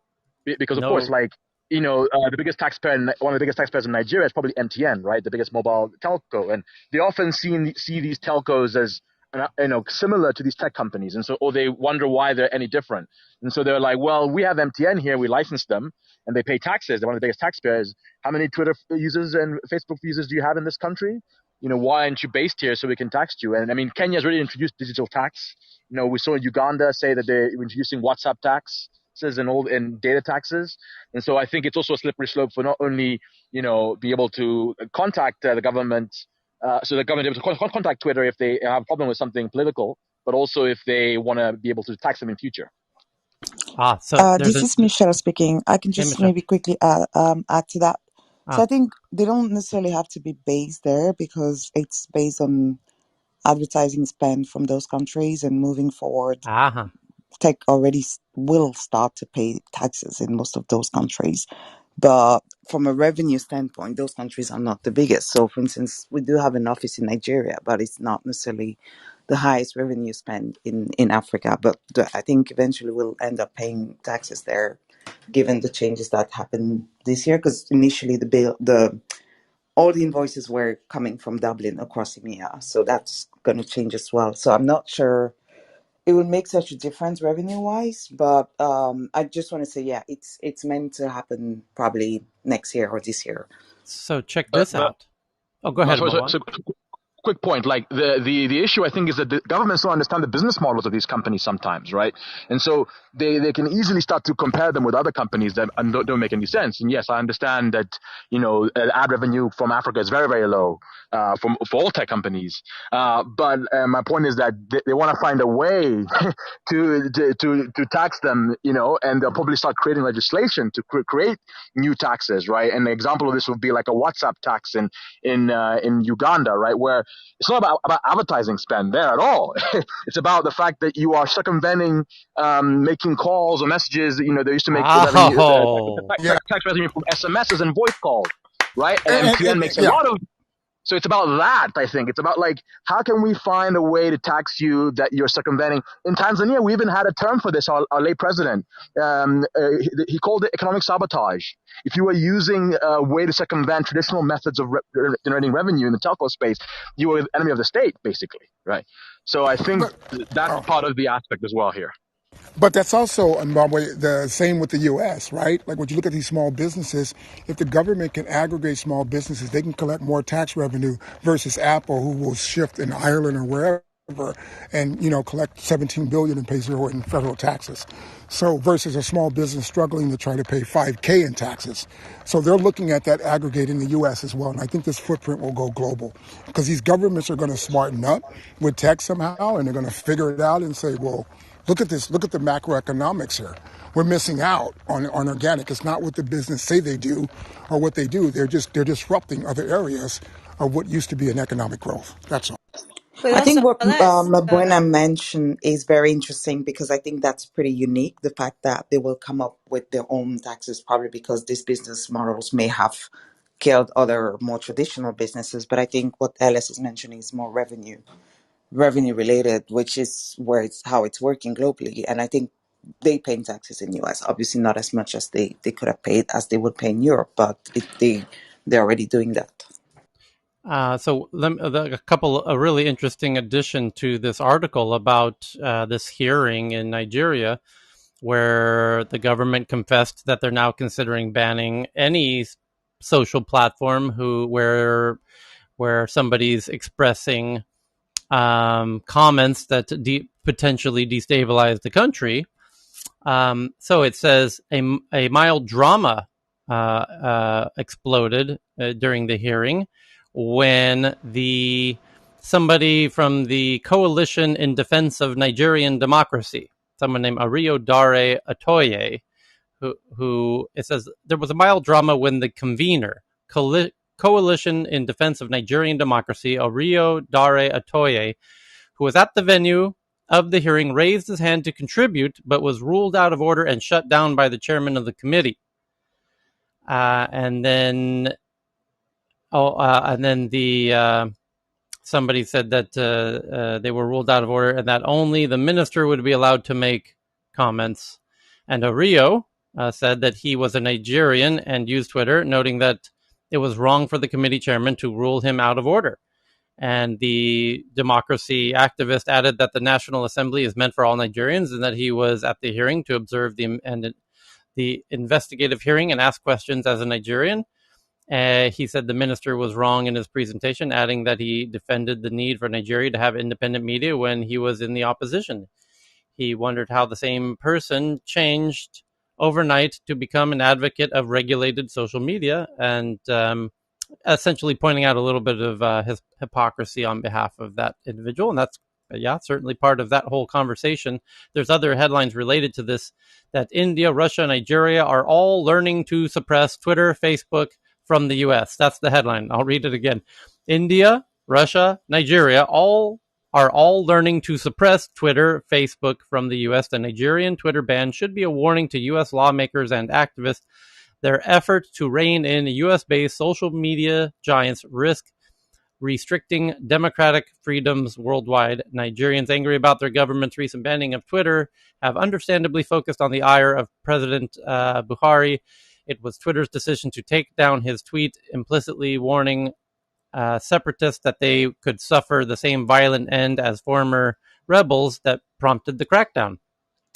because of course, no. like the biggest taxpayer, one of the biggest taxpayers in Nigeria is probably MTN, right? The biggest mobile telco, and they often see these telcos as similar to these tech companies, and so or they wonder why they're any different, and so they're like, well, we have MTN here, we license them, and they pay taxes. They're one of the biggest taxpayers. How many Twitter users and Facebook users do you have in this country? Why aren't you based here so we can tax you? And I mean, Kenya's already introduced digital tax. We saw Uganda say that they're introducing WhatsApp tax and data taxes. And so I think it's also a slippery slope for not only, be able to contact the government, so the government is able to contact Twitter if they have a problem with something political, but also if they want to be able to tax them in future. So there's This is Michelle speaking. I can hey, just Michelle. maybe quickly add to that. So Ah, I think they don't necessarily have to be based there because it's based on advertising spend from those countries, and moving forward, uh-huh. tech already will start to pay taxes in most of those countries. But from a revenue standpoint, those countries are not the biggest. So, for instance, we do have an office in Nigeria, but it's not necessarily the highest revenue spend in Africa. But I think eventually we'll end up paying taxes there, given the changes that happened this year. Because initially the all the invoices were coming from Dublin across EMEA, so that's going to change as well. So I'm not sure it will make such a difference revenue wise, but I just want to say, yeah, it's meant to happen probably next year or this year. So check But this but out. Oh, go ahead, so, Moban. so quick point, like the issue I think is that the governments don't understand the business models of these companies sometimes, right? And so they can easily start to compare them with other companies that don't make any sense. And yes, I understand that ad revenue from Africa is very, very low for all tech companies, but my point is that they want to find a way to tax them, and they'll probably start creating legislation to create new taxes, right? And an example of this would be like a WhatsApp tax in Uganda, right, where it's not about advertising spend there at all. It's about the fact that you are circumventing making calls or messages. They used to make revenue, Oh, Yeah, tax revenue from SMSs and voice calls, right? And MTN and makes a yeah. lot of. So it's about that, I think. It's about like, how can we find a way to tax you that you're circumventing? In Tanzania, we even had a term for this, our late president. He called it economic sabotage. If you were using a way to circumvent traditional methods of generating revenue in the telco space, you were the enemy of the state, basically, right? So I think But that's part of the aspect as well here. But that's also, in Zimbabwe, the same with the U.S., right? Like when you look at these small businesses, if the government can aggregate small businesses, they can collect more tax revenue versus Apple, who will shift in Ireland or wherever and collect 17 billion and pay zero in federal taxes. So versus a small business struggling to try to pay 5K in taxes. So they're looking at that aggregate in the U.S. as well, and I think this footprint will go global because these governments are going to smarten up with tech somehow, and they're going to figure it out and say, well, look at this. Look at the macroeconomics here. We're missing out on organic. It's not what the business say they do or what they do. They're disrupting other areas of what used to be an economic growth. That's all. But I also, think what let's Mabuena mentioned is very interesting because I think that's pretty unique. The fact that they will come up with their own taxes, probably because these business models may have killed other more traditional businesses. But I think what Alice is mentioning is more revenue related, which is how it's working globally. And I think they pay taxes in US. Obviously, not as much as they could have paid as they would pay in Europe, but they're already doing that. A couple, a really interesting addition to this article about this hearing in Nigeria, where the government confessed that they're now considering banning any social platform where somebody's expressing comments that potentially destabilize the country. So it says a mild drama exploded during the hearing when somebody from the Coalition in Defense of Nigerian Democracy, someone named Ario Dare Atoye, who it says there was a mild drama when the convener, Coalition in Defense of Nigerian Democracy, Ario Dare Atoye, who was at the venue of the hearing, raised his hand to contribute, but was ruled out of order and shut down by the chairman of the committee. And then somebody said that they were ruled out of order and that only the minister would be allowed to make comments. And Ario said that he was a Nigerian and used Twitter, noting that it was wrong for the committee chairman to rule him out of order. And the democracy activist added that the National Assembly is meant for all Nigerians and that he was at the hearing to observe the investigative hearing and ask questions as a Nigerian. He said the minister was wrong in his presentation, adding that he defended the need for Nigeria to have independent media when he was in the opposition. He wondered how the same person changed overnight to become an advocate of regulated social media, and essentially pointing out a little bit of his hypocrisy on behalf of that individual. And that's, certainly part of that whole conversation. There's other headlines related to this, that India, Russia, Nigeria are all learning to suppress Twitter, Facebook from the US. That's the headline. I'll read it again. India, Russia, Nigeria are all learning to suppress Twitter, Facebook from the US. The Nigerian Twitter ban should be a warning to US lawmakers and activists. Their efforts to rein in US-based social media giants risk restricting democratic freedoms worldwide. Nigerians angry about their government's recent banning of Twitter have understandably focused on the ire of President Buhari. It was Twitter's decision to take down his tweet, implicitly warning separatists that they could suffer the same violent end as former rebels that prompted the crackdown.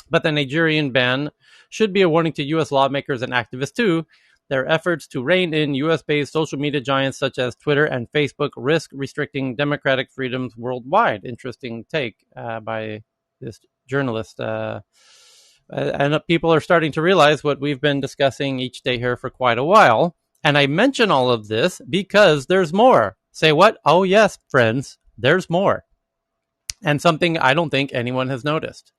But the Nigerian ban should be a warning to U.S. lawmakers and activists, too. Their efforts to rein in U.S.-based social media giants such as Twitter and Facebook risk restricting democratic freedoms worldwide. Interesting take by this journalist. And people are starting to realize what we've been discussing each day here for quite a while. And I mention all of this because there's more. Say what? Oh, yes, friends, there's more. And something I don't think anyone has noticed.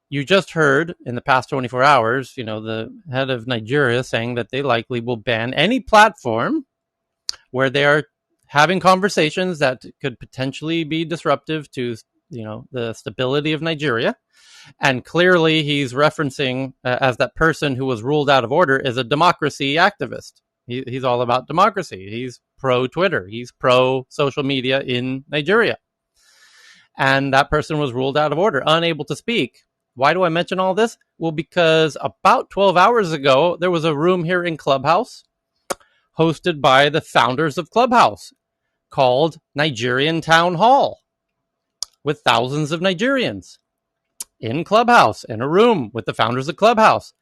You just heard in the past 24 hours, the head of Nigeria saying that they likely will ban any platform where they are having conversations that could potentially be disruptive to, the stability of Nigeria. And clearly he's referencing as that person who was ruled out of order is a democracy activist. He's all about democracy. He's pro-Twitter. He's pro-social media in Nigeria. And that person was ruled out of order, unable to speak. Why do I mention all this? Well, because about 12 hours ago, there was a room here in Clubhouse hosted by the founders of Clubhouse called Nigerian Town Hall with thousands of Nigerians in Clubhouse, in a room with the founders of Clubhouse.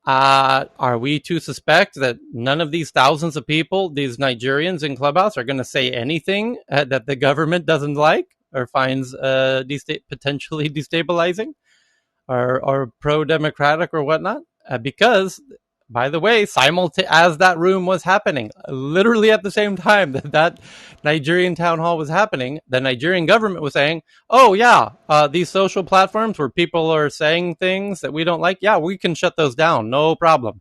Are we to suspect that none of these thousands of people, these Nigerians in Clubhouse, are going to say anything that the government doesn't like or finds potentially destabilizing? Or pro-democratic or whatnot, because, by the way, as that room was happening, literally at the same time that Nigerian town hall was happening, the Nigerian government was saying, oh yeah, these social platforms where people are saying things that we don't like, yeah, we can shut those down, no problem.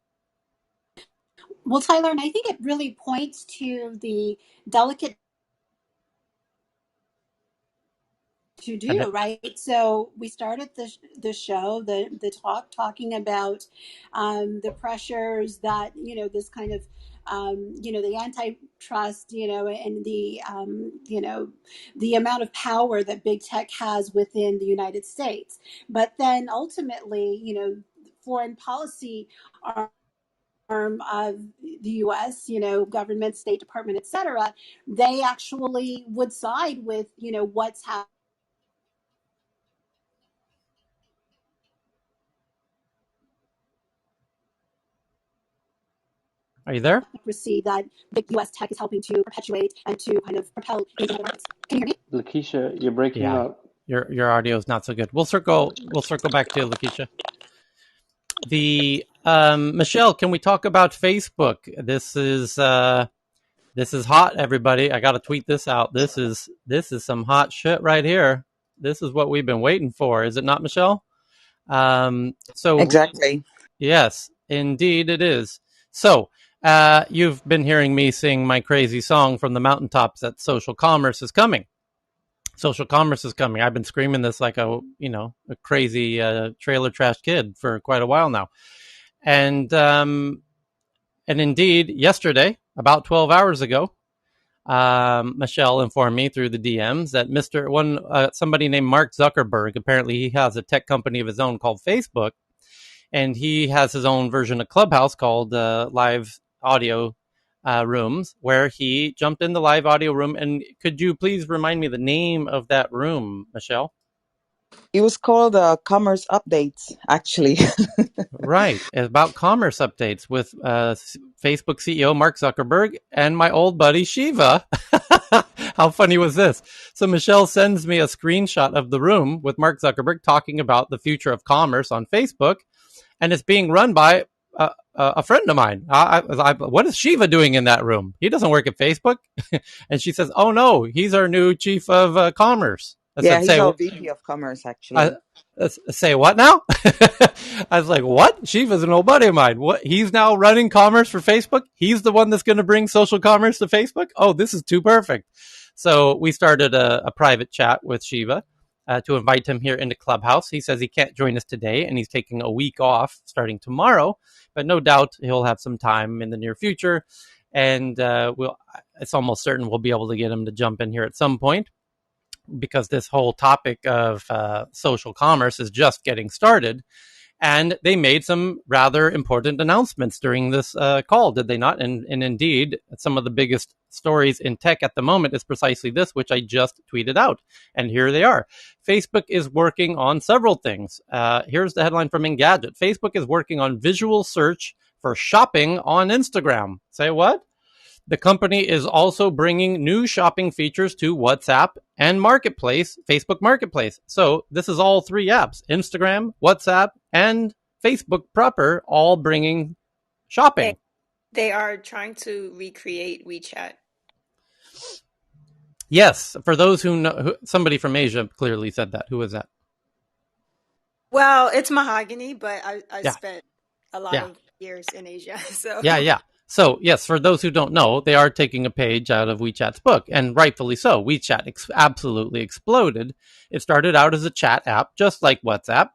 Well, Tyler, and I think it really points to the delicate to do, right? So we started the show, the talking about the pressures that this kind of the antitrust, and the amount of power that big tech has within the United States. But then ultimately, foreign policy arm of the U.S., government, State Department, etc., they actually would side with, what's happening. Are you there? That big U.S. tech is helping to perpetuate and to kind of propel into the markets. Can you hear me? Lakeisha, you're breaking Yeah, up. your audio is not so good. We'll circle back to you, Lakeisha. The Michelle, can we talk about Facebook? This is hot, everybody. I got to tweet this out. This is some hot shit right here. This is what we've been waiting for, is it not, Michelle? So Exactly. yes, indeed it is. So you've been hearing me sing my crazy song from the mountaintops that social commerce is coming. Social commerce is coming. I've been screaming this like a crazy trailer trash kid for quite a while now, and indeed yesterday, about 12 hours ago, Michelle informed me through the DMs that somebody named Mark Zuckerberg, apparently he has a tech company of his own called Facebook, and he has his own version of Clubhouse called Live Audio Rooms, where he jumped in the live audio room. And could you please remind me the name of that room, Michelle? It was called Commerce Updates, actually. Right, about commerce updates with Facebook CEO Mark Zuckerberg and my old buddy Shiva. How funny was this? So Michelle sends me a screenshot of the room with Mark Zuckerberg talking about the future of commerce on Facebook, and it's being run by a friend of mine. What is Shiva doing in that room? He doesn't work at Facebook. And she says, "Oh no, he's our new chief of commerce." I Yeah, said, he's "Say our VP of Commerce, I, actually. say what now?" I was like, "What?" Shiva's an old buddy of mine. What? He's now running commerce for Facebook. He's the one that's going to bring social commerce to Facebook. Oh, this is too perfect. So we started a private chat with Shiva to invite him here into Clubhouse. He says he can't join us today, and he's taking a week off starting tomorrow. But no doubt he'll have some time in the near future, and it's almost certain we'll be able to get him to jump in here at some point, because this whole topic of social commerce is just getting started. And they made some rather important announcements during this call, did they not? And indeed, some of the biggest stories in tech at the moment is precisely this, which I just tweeted out. And here they are. Facebook is working on several things. Here's the headline from Engadget. Facebook is working on visual search for shopping on Instagram. Say what? The company is also bringing new shopping features to WhatsApp and Marketplace, Facebook Marketplace. So this is all three apps, Instagram, WhatsApp, and Facebook proper, all bringing shopping. They are trying to recreate WeChat. Yes, for those who know, somebody from Asia clearly said that. Who was that? Well, it's mahogany, but I Yeah, spent a lot yeah, of years in Asia, so yeah. So, yes, for those who don't know, they are taking a page out of WeChat's book, and rightfully so. WeChat absolutely exploded. It started out as a chat app, just like WhatsApp,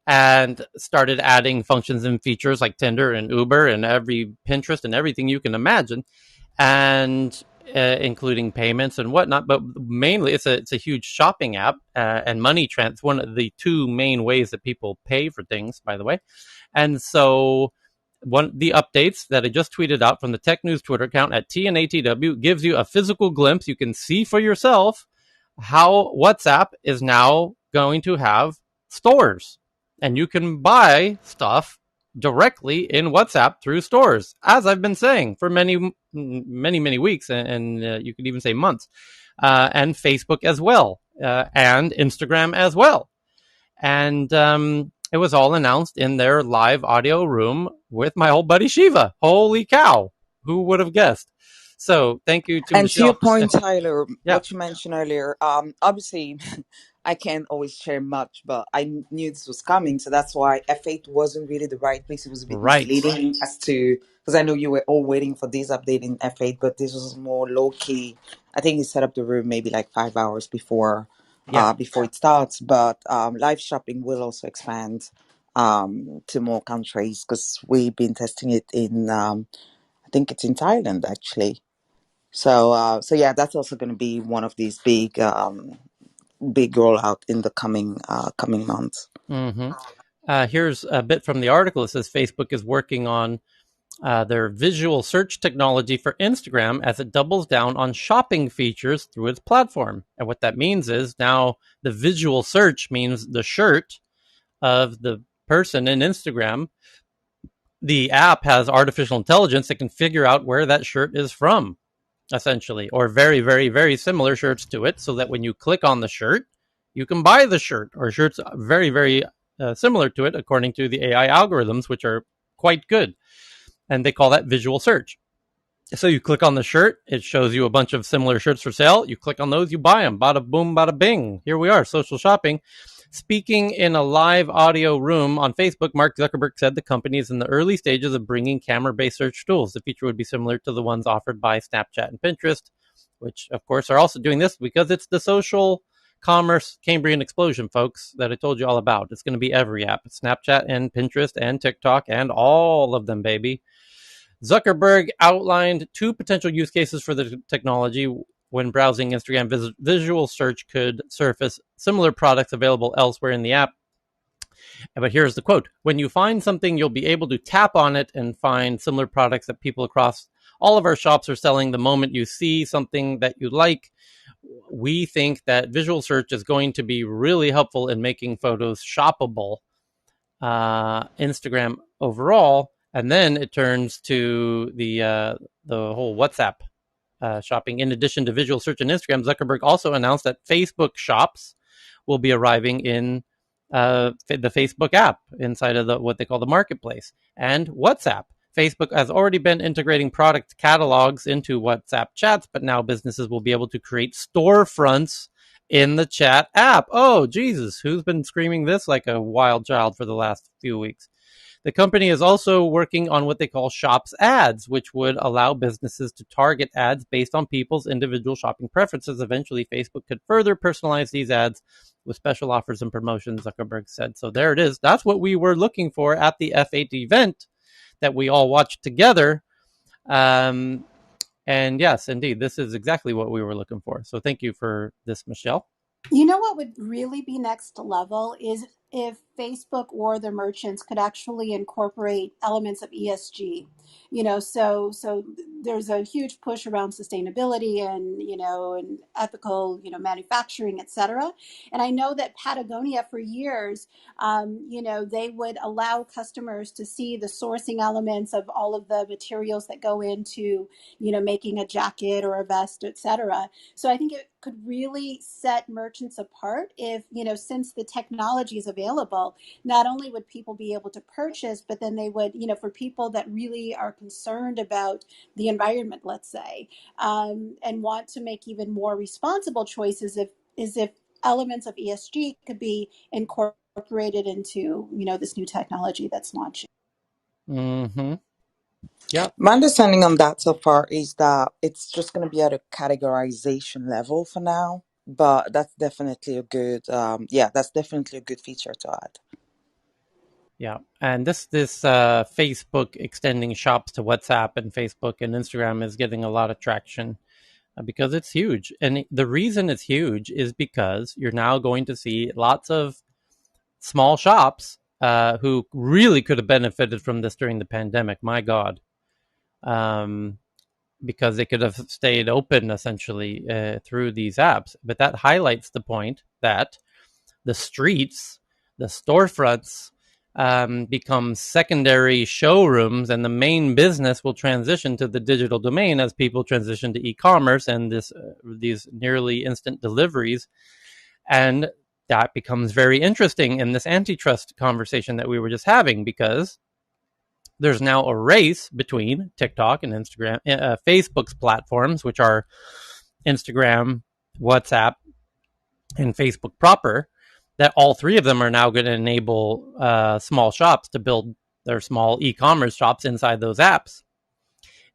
and started adding functions and features like Tinder and Uber and every Pinterest and everything you can imagine, and including payments and whatnot. But mainly, it's a huge shopping app and money trans. One of the two main ways that people pay for things, by the way. And so the updates that I just tweeted out from the Tech News Twitter account at TNATW gives you a physical glimpse. You can see for yourself how WhatsApp is now going to have stores, and you can buy stuff directly in WhatsApp through stores, as I've been saying for many weeks, and you could even say months, and Facebook as well, and Instagram as well. And it was all announced in their live audio room with my old buddy Shiva. Holy cow! Who would have guessed? So thank you to And to your Michelle. point, Tyler, Yeah, what you mentioned earlier, obviously, I can't always share much, but I knew this was coming, so that's why F8 wasn't really the right place. It was a bit right. misleading as to, because I know you were all waiting for this update in F8, but this was more low key. I think he set up the room maybe like 5 hours Yeah, before it starts. But live shopping will also expand to more countries, because we've been testing it in I think it's in Thailand actually. So yeah, that's also going to be one of these big rollout in the coming months. Mm-hmm. Here's a bit from the article. It says Facebook is working on their visual search technology for Instagram as it doubles down on shopping features through its platform. And what that means is now the visual search means the shirt of the person in Instagram. The app has artificial intelligence that can figure out where that shirt is from, essentially, or very, very, very similar shirts to it, so that when you click on the shirt, you can buy the shirt or shirts very, very similar to it, according to the AI algorithms, which are quite good. And they call that visual search. So you click on the shirt, it shows you a bunch of similar shirts for sale. You click on those, you buy them. Bada boom, bada bing. Here we are, social shopping. Speaking in a live audio room on Facebook, Mark Zuckerberg said the company is in the early stages of bringing camera-based search tools. The feature would be similar to the ones offered by Snapchat and Pinterest, which, of course, are also doing this because it's the social commerce Cambrian explosion, folks, that I told you all about. It's going to be every app. It's Snapchat and Pinterest and TikTok and all of them, baby. Zuckerberg outlined two potential use cases for the technology. When browsing Instagram, visual search could surface similar products available elsewhere in the app. But here's the quote. When you find something, you'll be able to tap on it and find similar products that people across all of our shops are selling the moment you see something that you like. We think that visual search is going to be really helpful in making photos shoppable. Instagram overall, and then it turns to the whole WhatsApp shopping. In addition to visual search and Instagram, Zuckerberg also announced that Facebook Shops will be arriving in the Facebook app inside of what they call the marketplace, and WhatsApp. Facebook has already been integrating product catalogs into WhatsApp chats, but now businesses will be able to create storefronts in the chat app. Oh, Jesus, who's been screaming this like a wild child for the last few weeks? The company is also working on what they call Shops ads, which would allow businesses to target ads based on people's individual shopping preferences. Eventually, Facebook could further personalize these ads with special offers and promotions, Zuckerberg said. So there it is. That's what we were looking for at the F8 event that we all watched together. And yes, indeed, this is exactly what we were looking for. So thank you for this, Michelle. You know what would really be next level is if Facebook or the merchants could actually incorporate elements of ESG. So there's a huge push around sustainability and and ethical manufacturing, etc. And I know that Patagonia for years, they would allow customers to see the sourcing elements of all of the materials that go into making a jacket or a vest, etc. So I think it could really set merchants apart if, since the technology is available, not only would people be able to purchase, but then they would, for people that really are concerned about the environment, let's say, and want to make even more responsible choices, if elements of ESG could be incorporated into, this new technology that's launching. Mm-hmm. Yep. My understanding on that so far is that it's just going to be at a categorization level for now, but that's definitely a good, that's definitely a good feature to add. Yeah, and this Facebook extending shops to WhatsApp and Facebook and Instagram is getting a lot of traction because it's huge. And the reason it's huge is because you're now going to see lots of small shops who really could have benefited from this during the pandemic. My God. Because they could have stayed open essentially through these apps. But that highlights the point that the streets, the storefronts, become secondary showrooms, and the main business will transition to the digital domain as people transition to e-commerce and these nearly instant deliveries. And that becomes very interesting in this antitrust conversation that we were just having, because there's now a race between TikTok and Instagram, Facebook's platforms, which are Instagram, WhatsApp, and Facebook proper, that all three of them are now going to enable small shops to build their small e-commerce shops inside those apps.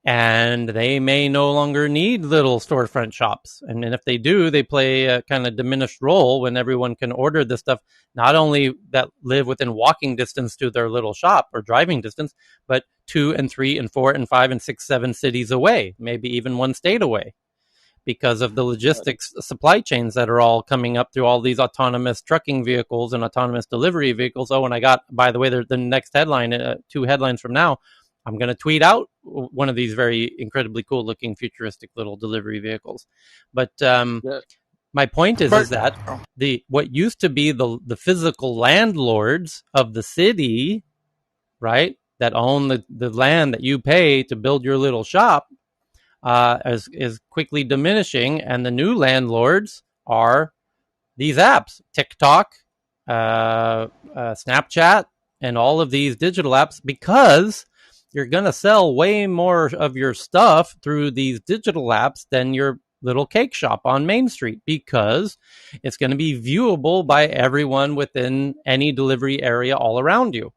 And they may no longer need little storefront shops. And if they do, they play a kind of diminished role when everyone can order this stuff, not only that live within walking distance to their little shop or driving distance, but 2 and 3 and 4 and 5 and 6, 7 cities away, maybe even one state away, because of the logistics supply chains that are all coming up through all these autonomous trucking vehicles and autonomous delivery vehicles. Oh, and I got, by the way, the next headline, 2 headlines from now, I'm going to tweet out one of these very incredibly cool looking futuristic little delivery vehicles. But Yeah. my point is But that what used to be the physical landlords of the city, right, that own the land that you pay to build your little shop, is quickly diminishing, and the new landlords are these apps, TikTok, Snapchat, and all of these digital apps, because you're going to sell way more of your stuff through these digital apps than your little cake shop on Main Street, because it's going to be viewable by everyone within any delivery area all around you,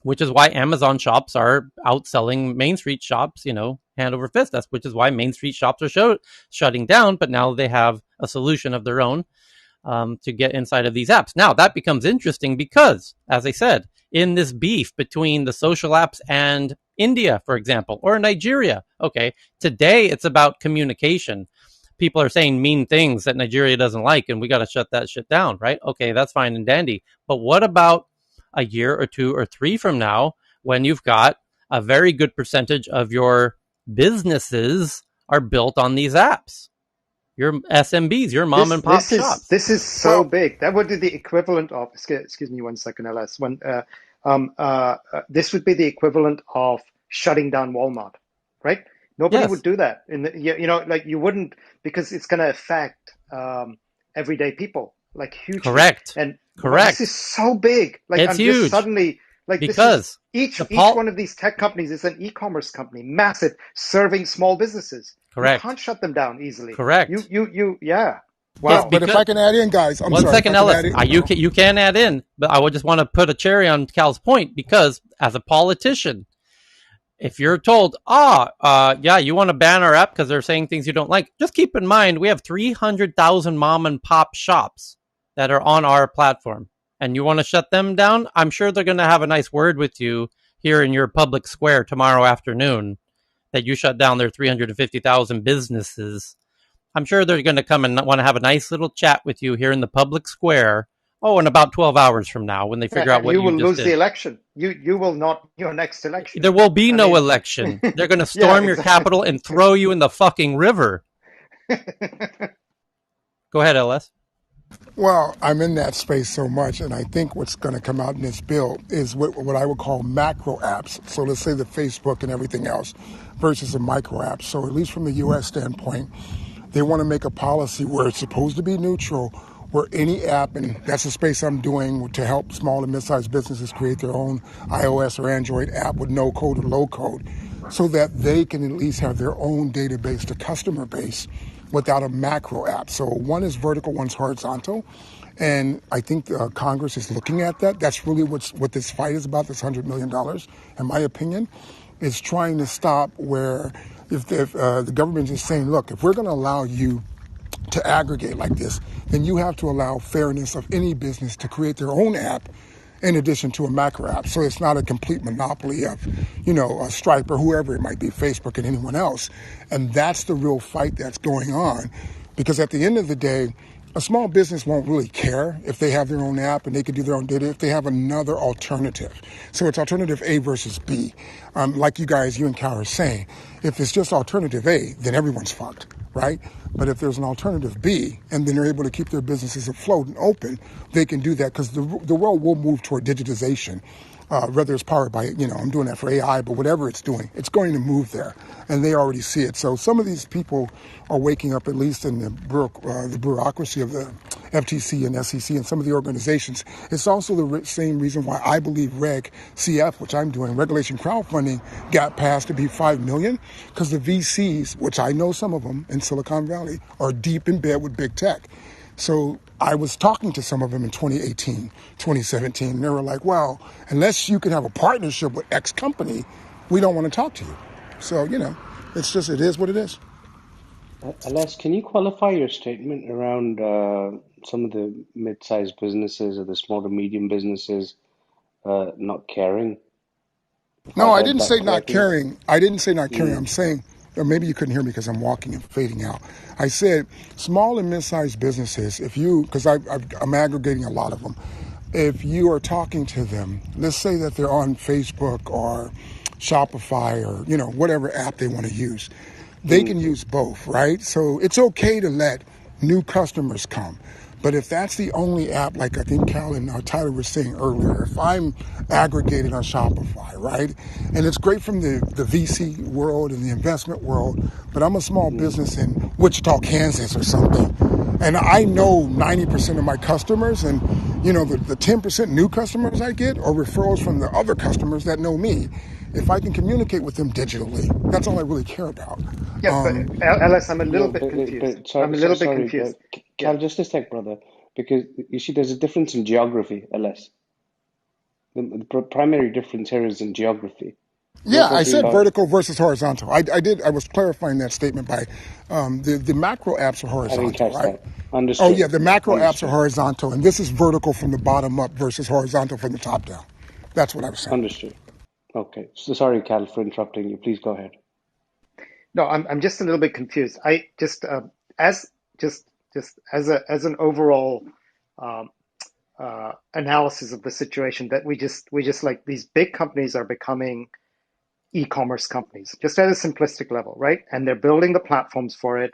which is why Amazon shops are outselling Main Street shops, hand over fist. Which is why Main Street shops are shutting down, but now they have a solution of their own to get inside of these apps. Now, that becomes interesting because, as I said, in this beef between the social apps and India, for example, or Nigeria, okay, today it's about communication. People are saying mean things that Nigeria doesn't like, and we got to shut that shit down, right? Okay, that's fine and dandy. But what about a year or 2 or 3 from now, when you've got a very good percentage of your businesses are built on these apps? Your SMBs, your mom This and pop this is shops. this is so well, big. That would be the equivalent of, excuse me one second, LS. This would be the equivalent of shutting down Walmart, right? Nobody would Yes, do that. Like you wouldn't, because it's going to affect everyday people like hugely. correct. And but this is Correct. so big. Like It's I'm just huge suddenly like this is because each the each Paul. one of these tech companies is an e-commerce company, massive, serving small businesses. You Correct. can't shut them down easily. Correct. Yeah. It's well, Wow. but if because I can add in, guys, I'm one sorry, if second, I can Ellis. add in. You can add in, but I would just want to put a cherry on Cal's point, because as a politician, if you're told, yeah, you want to ban our app because they're saying things you don't like, just keep in mind we have 300,000 mom and pop shops that are on our platform, and you want to shut them down. I'm sure they're going to have a nice word with you here in your public square tomorrow afternoon, that you shut down their 350,000 businesses. I'm sure they're going to come and want to have a nice little chat with you here in the public square. Oh, in about 12 hours from now, when they figure out And what you you will just lose the did. election. You will not your next election. There will be I no mean, election. They're going to yeah, storm your exactly. capital and throw you in the fucking river. Go ahead, LS. Well, I'm in that space so much, and I think what's going to come out in this bill is what I would call macro apps. So let's say the Facebook and everything else versus the micro apps. So at least from the U.S. standpoint, they want to make a policy where it's supposed to be neutral, where any app, and that's the space I'm doing to help small and mid-sized businesses create their own iOS or Android app with no code or low code, so that they can at least have their own database to customer base without a macro app. So one is vertical, one's horizontal. And I think Congress is looking at that. That's really what this fight is about, this $100 million, in my opinion, is trying to stop where if the government is saying, look, if we're going to allow you to aggregate like this, then you have to allow fairness of any business to create their own app in addition to a macro app. So it's not a complete monopoly of, a Stripe or whoever it might be, Facebook and anyone else. And that's the real fight that's going on. Because at the end of the day, a small business won't really care if they have their own app and they can do their own data if they have another alternative. So it's alternative A versus B. Like you and Cal are saying, if it's just alternative A, then everyone's fucked, right? But if there's an alternative B and then they're able to keep their businesses afloat and open, they can do that because the world will move toward digitization. Whether it's powered by, I'm doing that for AI, but whatever it's doing, it's going to move there. And they already see it. So some of these people are waking up, at least in the bureaucracy of the FTC and SEC and some of the organizations. It's also the same reason why I believe Reg CF, which I'm doing, regulation crowdfunding, got passed to be 5 million, because the VCs, which I know some of them in Silicon Valley, are deep in bed with big tech. So I was talking to some of them in 2018, 2017, and they were like, well, unless you can have a partnership with X company, we don't want to talk to you. So, it is what it is. Alas, can you qualify your statement around some of the mid-sized businesses or the small to medium businesses not caring? No, I didn't heard that say not correctly. caring. I didn't say not caring. Mm, I'm saying, or maybe you couldn't hear me because I'm walking and fading out. I said small and mid-sized businesses, if you, because I'm aggregating a lot of them, if you are talking to them, let's say that they're on Facebook or Shopify or, whatever app they want to use, they mm, can use both, right? So it's okay to let new customers come. But if that's the only app, like I think Cal and Tyler were saying earlier, if I'm aggregated on Shopify, right, and it's great from the VC world and the investment world, but I'm a small mm, business in Wichita, Kansas or something, and I know 90% of my customers, and the 10% new customers I get are referrals from the other customers that know me. If I can communicate with them digitally, that's all I really care about. Yeah, but Alice, I'm a yeah, little bit confused. but I'm sorry, a little bit sorry, confused. Yeah. Cal, just a sec, brother, because you see, there's a difference in geography, LS. The primary difference here is in geography. We're Yeah, I talking said about. vertical versus horizontal. I did. I was clarifying that statement by the macro apps are I didn't horizontal, catch right? that. Oh yeah, Understood. the macro apps are Understood. horizontal, and this is vertical from the bottom up versus horizontal from the top down. That's what I was saying. Understood. Okay. So sorry, Cal, for interrupting you. Please go ahead. No, I'm just a little bit confused. I just as just as an overall um, analysis of the situation that we just like these big companies are becoming e-commerce companies, just at a simplistic level, right? And they're building the platforms for it.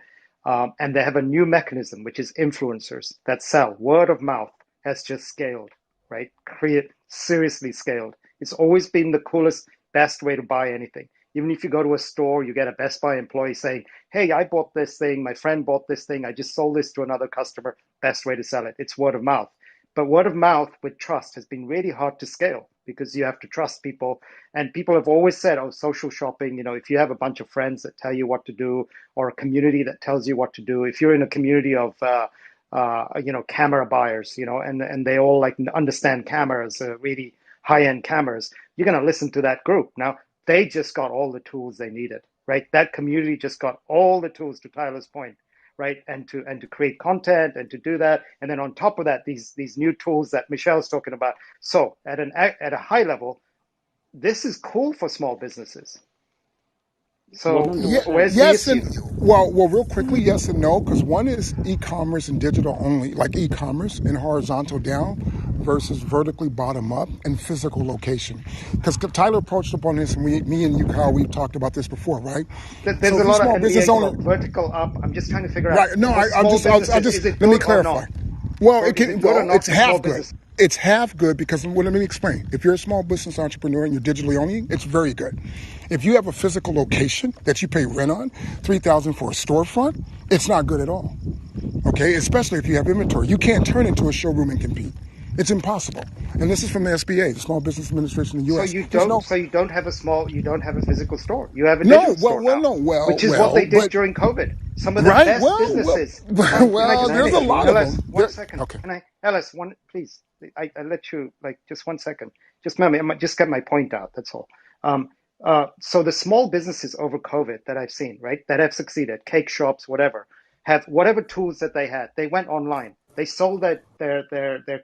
And they have a new mechanism, which is influencers that sell. Word of mouth has just scaled, right? Create seriously scaled. It's always been the coolest, best way to buy anything. Even if you go to a store, you get a Best Buy employee saying, "Hey, I bought this thing. My friend bought this thing. I just sold this to another customer." Best way to sell it. It's word of mouth. But word of mouth with trust has been really hard to scale because you have to trust people. And people have always said, oh, social shopping, if you have a bunch of friends that tell you what to do or a community that tells you what to do, if you're in a community of, camera buyers, and they all like understand cameras, really high end cameras, you're going to listen to that group. Now, they just got all the tools they needed, right? That community just got all the tools, to Tyler's point, right? And to create content and to do that, and then on top of that, these new tools that Michelle's talking about. So at a high level, this is cool for small businesses. So 100%. where's the Yes, issue? and well, real quickly, yes and no, because one is e-commerce and digital only, like e-commerce and horizontal down versus vertically bottom up and physical location. Because Tyler approached upon this, and me and you, Kyle, we've talked about this before, right? So There's a if you're a lot of small business MBA owner, talk, vertical up. I'm just trying to figure out right? No, for small I'll businesses, just is it let me good or clarify. not? Well, Is it good or it's not for small half good. business? It's half good because, well, let me explain. If you're a small business entrepreneur and you're digitally only, it's very good. If you have a physical location that you pay rent on, $3,000 for a storefront, it's not good at all. Okay, especially if you have inventory, you can't turn into a showroom and compete. It's impossible. And this is from the SBA, the Small Business Administration in the So U.S. you There's don't. no, So you don't have a physical store. You have a no, digital store now, no, which is what they did but during COVID. Some of the right, best businesses. Can I well, just there's a finish? lot of Ls, them. one second. Okay. Can I? Ls, one, please. I let you like just 1 second. Just let me just get my point out. That's all. Um, so the small businesses over COVID that I've seen, right, that have succeeded, cake shops, whatever, have whatever tools that they had. They went online. They sold their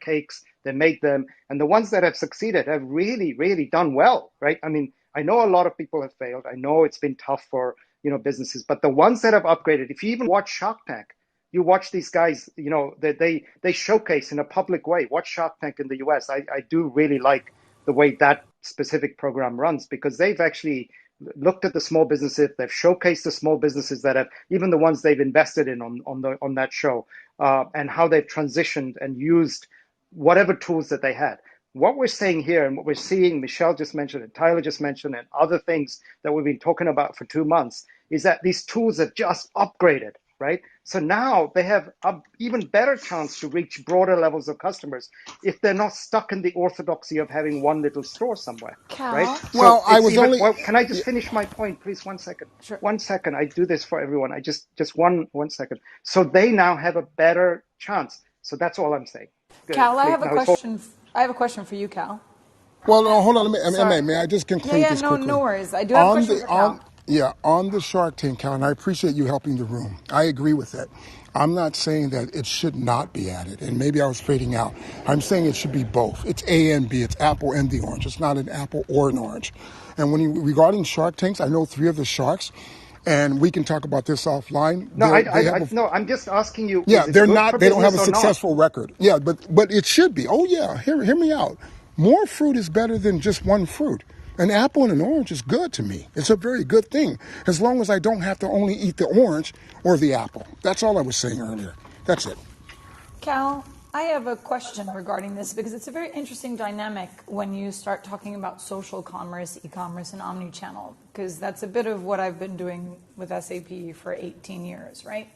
cakes. They made them, and the ones that have succeeded have really, really done well, right? I mean, I know a lot of people have failed. I know it's been tough for businesses, but the ones that have upgraded, if you even watch Shark Tank, you watch these guys, that they showcase in a public way. Watch Shark Tank in the US. I do really like the way that specific program runs because they've actually looked at the small businesses. They've showcased the small businesses that have, even the ones they've invested in on that show, and how they've transitioned and used whatever tools that they had. What we're saying here and what we're seeing, Michelle just mentioned it, Tyler just mentioned it, other things that we've been talking about for 2 months, is that these tools have just upgraded, right? So now they have an even better chance to reach broader levels of customers if they're not stuck in the orthodoxy of having one little store somewhere, right? Cal. So Well, I it's was even, only. well, can I Yeah. just finish my point, please? 1 second. Sure. 1 second. I do this for everyone. I just 1 second. So they now have a better chance. So that's all I'm saying. Cal, I Please, have a now it's question. I have a question for you, Cal. Well, no, hold on. Sorry. May I just Yeah, conclude yeah, this no, no quickly? worries. I do have a On question the for on Cal. Yeah, on the Shark Tank count, and I appreciate you helping the room. I agree with that. I'm not saying that it should not be added, and maybe I was fading out. I'm saying it should be both. It's A and B. It's apple and the orange. It's not an apple or an orange. And regarding Shark Tanks, I know 3 of the sharks, and we can talk about this offline. No, They have no. I'm just asking you: yeah, is it they're good not. for They don't have business a or not? successful record. Yeah, but it should be. Oh yeah, hear me out. More fruit is better than just one fruit. An apple and an orange is good to me. It's a very good thing as long as I don't have to only eat the orange or the apple. That's all I was saying earlier. That's it. Cal, I have a question regarding this because it's a very interesting dynamic when you start talking about social commerce, e-commerce, and omni-channel, because that's a bit of what I've been doing with SAP for 18 years, right?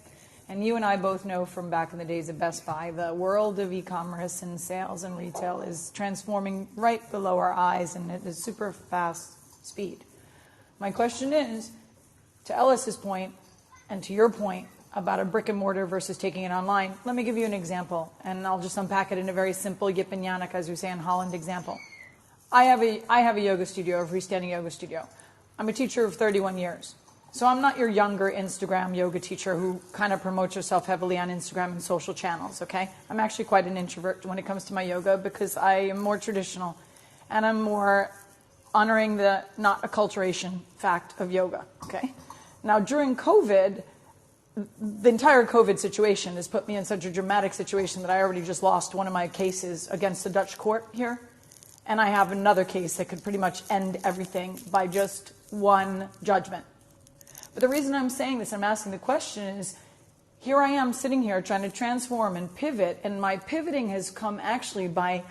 And you and I both know from back in the days of Best Buy, the world of e-commerce and sales and retail is transforming right below our eyes and at a super fast speed. My question is, to Ellis's point and to your point about a brick and mortar versus taking it online, let me give you an example, and I'll just unpack it in a very simple Yip and Yannick, as we say in Holland, example. I have a yoga studio, a freestanding yoga studio. I'm a teacher of 31 years. So I'm not your younger Instagram yoga teacher who kind of promotes yourself heavily on Instagram and social channels, okay? I'm actually quite an introvert when it comes to my yoga because I am more traditional and I'm more honoring the not acculturation fact of yoga, okay? Now, during COVID, the entire COVID situation has put me in such a dramatic situation that I already just lost one of my cases against the Dutch court here. And I have another case that could pretty much end everything by just one judgment. But the reason I'm saying this, I'm asking the question is, here I am sitting here trying to transform and pivot, and my pivoting has come actually by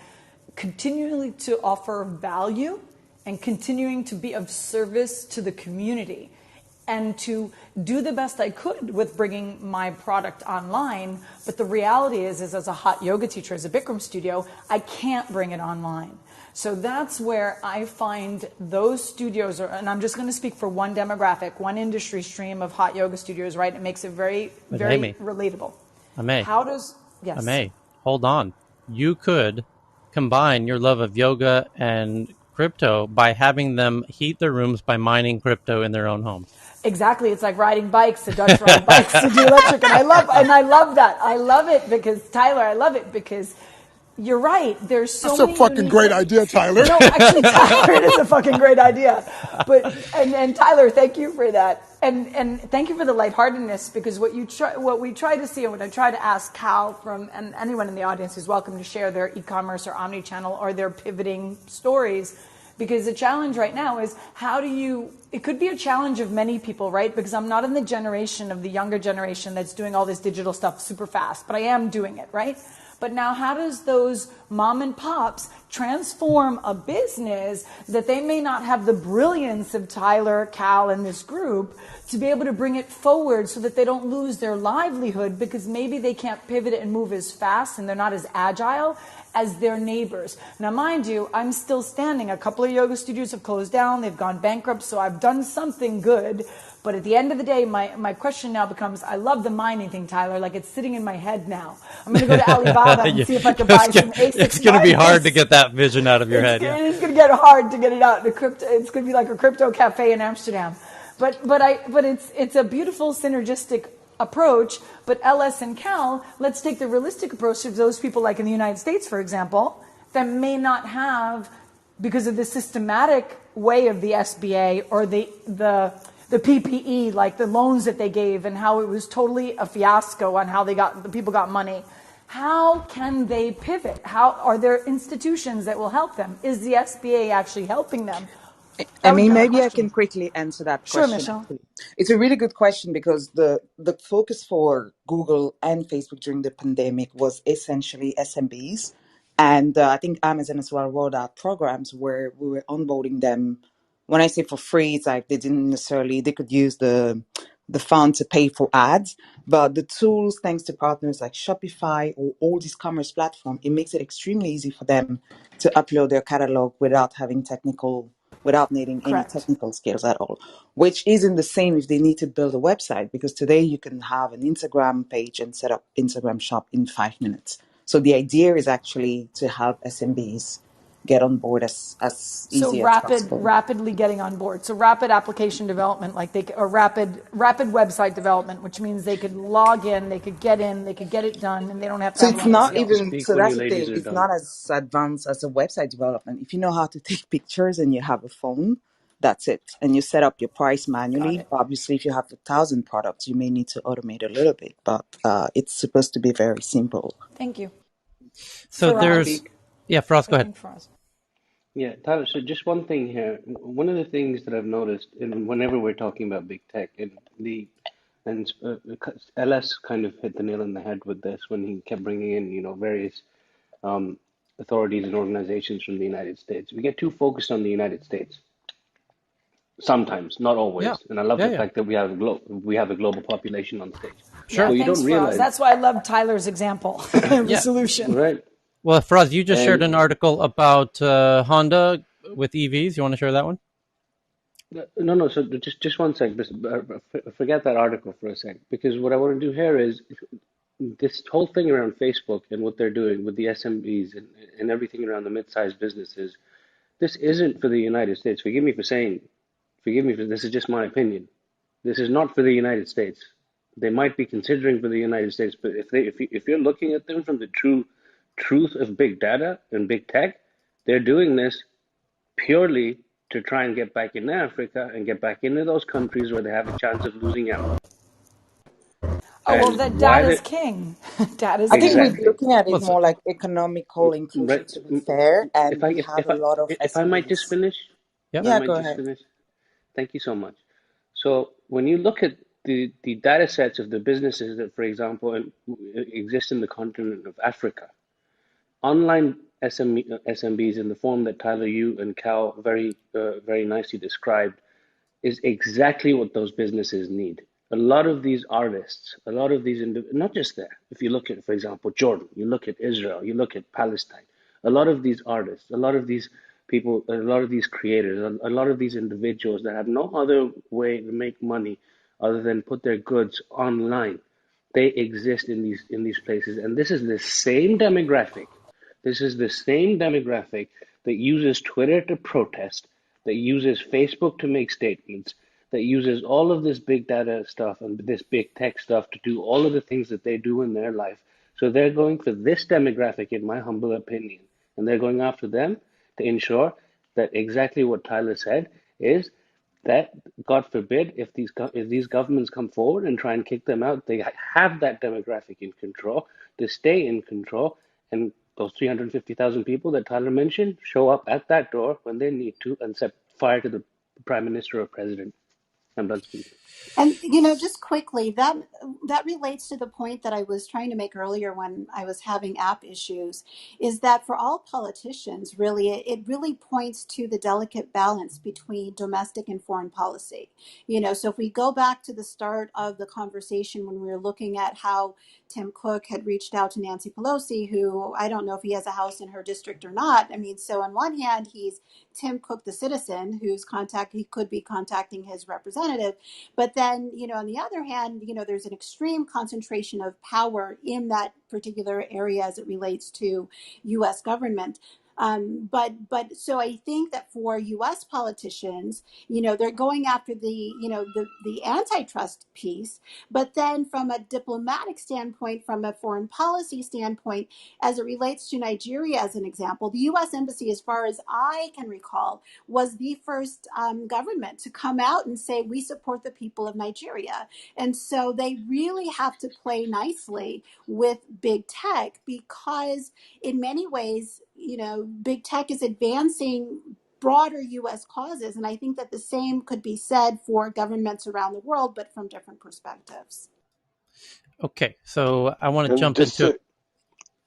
continually to offer value and continuing to be of service to the community and to do the best I could with bringing my product online. But the reality is as a hot yoga teacher, as a Bikram studio, I can't bring it online. So that's where I find those studios are, and I'm just going to speak for one demographic, one industry stream of hot yoga studios, right? It makes it very, very Amy, relatable. Amy, How does, yes. Amy, hold on. You could combine your love of yoga and crypto by having them heat their rooms by mining crypto in their own homes. Exactly. It's like riding bikes. The Dutch ride bikes to do electric. And I love that. I love it because, Tyler, I love it because you're right. There's so That's a many fucking unique great ways. idea, Tyler. No, actually, Tyler, it is a fucking great idea. But and Tyler, thank you for that, and thank you for the lightheartedness because what we try to see and what I try to ask Cal from and anyone in the audience who's welcome to share their e-commerce or omni-channel or their pivoting stories. Because the challenge right now is it could be a challenge of many people, right? Because I'm not in the generation of the younger generation that's doing all this digital stuff super fast, but I am doing it, right? But now how does those mom and pops transform a business that they may not have the brilliance of Tyler, Cal, and this group to be able to bring it forward so that they don't lose their livelihood because maybe they can't pivot and move as fast and they're not as agile as their neighbors. Now, mind you, I'm still standing. A couple of yoga studios have closed down. They've gone bankrupt, so I've done something good. But at the end of the day, my question now becomes, I love the mining thing, Tyler. Like, it's sitting in my head now. I'm going to go to Alibaba and see if I can buy some ASIC It's going to be miners. hard to get that vision out of your head. It is going to get hard to get it out. It's going to be like a crypto cafe in Amsterdam. But it's a beautiful synergistic approach. But LS and Cal, let's take the realistic approach of those people, like in the United States, for example, that may not have, because of the systematic way of the SBA or the PPE, like the loans that they gave and how it was totally a fiasco on how the people got money. How can they pivot? How are there institutions that will help them? Is the SBA actually helping them? I That would be mean, my maybe I question. can quickly answer that Sure, question. Michelle. Actually, it's a really good question because the focus for Google and Facebook during the pandemic was essentially SMBs, and I think Amazon as well rolled out programs where we were onboarding them. When I say for free, it's like they could use the fund to pay for ads, but the tools, thanks to partners like Shopify or all these commerce platforms, it makes it extremely easy for them to upload their catalog without needing any Correct. technical skills at all, which isn't the same if they need to build a website, because today you can have an Instagram page and set up Instagram shop in 5 minutes. So the idea is actually to help SMBs get on board as So easy as possible. rapidly getting on board. So rapid application development, or rapid website development, which means they could log in, they could get in, they could get it done, and they don't have to So have a it's lot of not skills. even, Speak so when that's you the ladies thing. are It's done. not as advanced as a website development. If you know how to take pictures and you have a phone, that's it. And you set up your price Got manually. it. Obviously, if you have 1,000 products, you may need to automate a little bit, but it's supposed to be very simple. Thank you. So Can I Faraz. there's, speak? yeah, Frost, I go ahead. think Faraz. Yeah, Tyler, so just one thing here. One of the things that I've noticed, and whenever we're talking about big tech, LS kind of hit the nail on the head with this when he kept bringing in, various um, authorities and organizations from the United States. We get too focused on the United States sometimes, not Yeah, always. And I love yeah, the yeah, fact that we have a global population on stage. Yeah, What sure. you thanks, don't Faraz. realize, That's why I love Tyler's example of a Yeah. solution. right? Well, Frost, you just shared And an article about Honda with EVs. You want to share that one? no, no. So just one sec. Forget that article for a sec, because what I want to do here is this whole thing around Facebook and what they're doing with the SMBs and everything around the mid-sized businesses. This isn't for the United States. Forgive me for this is just my opinion. This is not for the United States. They might be considering for the United States, but if you're looking at them from the true truth of big data and big tech, they're doing this purely to try and get back into Africa and get back into those countries where they have a chance of losing out. Oh, well, And that why data's they king. Data's I think king. we're exactly looking at Well, it more like economical inclusion, right. to be fair, If and I we have a lot of if I might just SMEs. finish, yeah. if I Yeah, might go just ahead. finish, thank you so much. So when you look at the data sets of the businesses that, for example, exist in the continent of Africa, online SMBs in the form that Tyler, you and Cal very nicely described is exactly what those businesses need. A lot of these artists, a lot of these, not just there, if you look at, for example, Jordan, you look at Israel, you look at Palestine, a lot of these artists, a lot of these people, a lot of these creators, a lot of these individuals that have no other way to make money other than put their goods online, they exist in these places. And this is the same demographic. This is the same demographic that uses Twitter to protest, that uses Facebook to make statements, that uses all of this big data stuff and this big tech stuff to do all of the things that they do in their life. So they're going for this demographic, in my humble opinion, and they're going after them to ensure that exactly what Tyler said is that, God forbid, if these governments come forward and try and kick them out, they have that demographic in control to stay in control, and those 350,000 people that Tyler mentioned show up at that door when they need to and set fire to the prime minister or president. I'm done speaking. And just quickly, that relates to the point that I was trying to make earlier when I was having app issues, is that for all politicians, really, it really points to the delicate balance between domestic and foreign policy. So if we go back to the start of the conversation when we were looking at how Tim Cook had reached out to Nancy Pelosi, who I don't know if he has a house in her district or not. I mean, so on one hand, he's Tim Cook, the citizen, he could be contacting his representative, but then, on the other hand, there's an extreme concentration of power in that particular area as it relates to U.S. government. But so I think that for U.S. politicians, they're going after the antitrust piece, but then from a diplomatic standpoint, from a foreign policy standpoint, as it relates to Nigeria, as an example, the U.S. embassy, as far as I can recall, was the first government to come out and say, we support the people of Nigeria. And so they really have to play nicely with big tech because, in many ways, big tech is advancing broader US causes. And I think that the same could be said for governments around the world, but from different perspectives. Okay, so I want to And jump just into a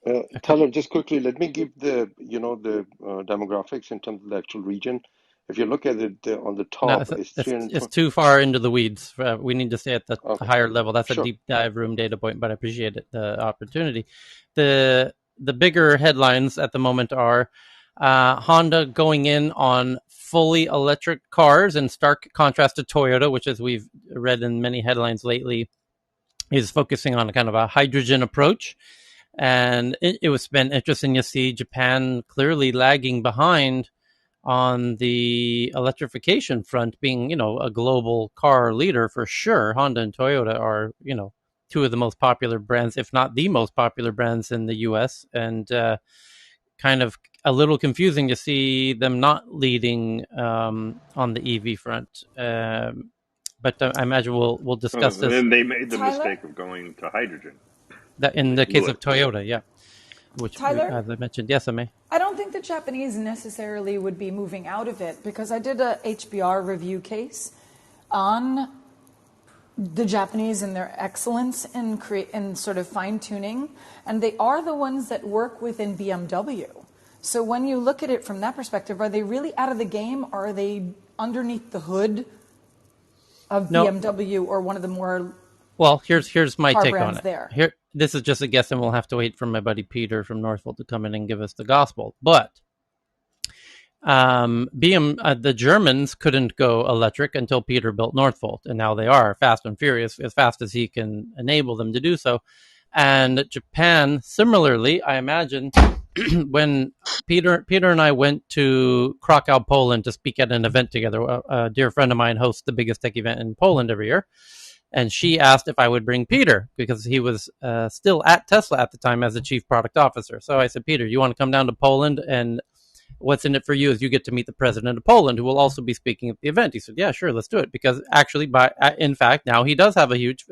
couple. Tyler, just quickly, let me give the demographics in terms of the actual region. If you look at it on the No, top, it's it's 320. too far into the weeds. We need to stay at the Okay, higher level. That's a sure. deep dive room data point, but I appreciate it, the opportunity. The bigger headlines at the moment are Honda going in on fully electric cars, in stark contrast to Toyota, which, as we've read in many headlines lately, is focusing on a kind of a hydrogen approach. And it was been interesting to see Japan clearly lagging behind on the electrification front, being, a global car leader for sure. Honda and Toyota are, two of the most popular brands, if not the most popular brands in the US. And kind of a little confusing to see them not leading on the EV front. But I imagine we'll discuss And this. then they made the Tyler? mistake of going to hydrogen. That in They the blew case it. of Toyota, yeah, which Tyler? as I mentioned, yes, I may. I don't think the Japanese necessarily would be moving out of it, because I did a HBR review case on the Japanese and their excellence in sort of fine tuning, and they are the ones that work within BMW. So when you look at it from that perspective, are they really out of the game, or are they underneath the hood of No, BMW or one of the more well, here's my car take on brands it. there? Here, this is just a guess, and we'll have to wait for my buddy Peter from Northvolt to come in and give us the gospel. But the Germans couldn't go electric until Peter built Northvolt, and now they are fast and furious, as fast as he can enable them to do so. And Japan, similarly, I imagine, when Peter and I went to Krakow, Poland, to speak at an event together. A dear friend of mine hosts the biggest tech event in Poland every year, and she asked if I would bring Peter because he was still at Tesla at the time as the chief product officer. So I said, Peter, you want to come down to Poland? And what's in it for you is you get to meet the president of Poland, who will also be speaking at the event. He said, yeah, sure, let's do it. Because actually, in fact, now he does have a huge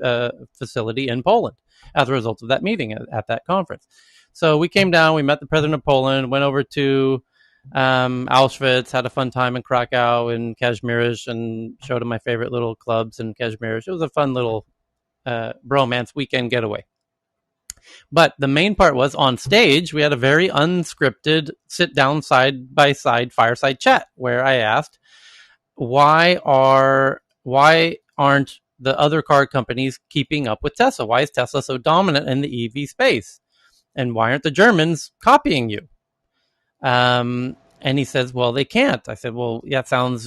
facility in Poland as a result of that meeting at that conference. So we came down, we met the president of Poland, went over to Auschwitz, had a fun time in Krakow and Kazimierz, and showed him my favorite little clubs in Kazimierz. It was a fun little bromance weekend getaway. But the main part was on stage, we had a very unscripted sit down side by side fireside chat where I asked, why aren't the other car companies keeping up with Tesla? Why is Tesla so dominant in the EV space? And why aren't the Germans copying you? And he says, well, they can't. I said, well, yeah, it sounds,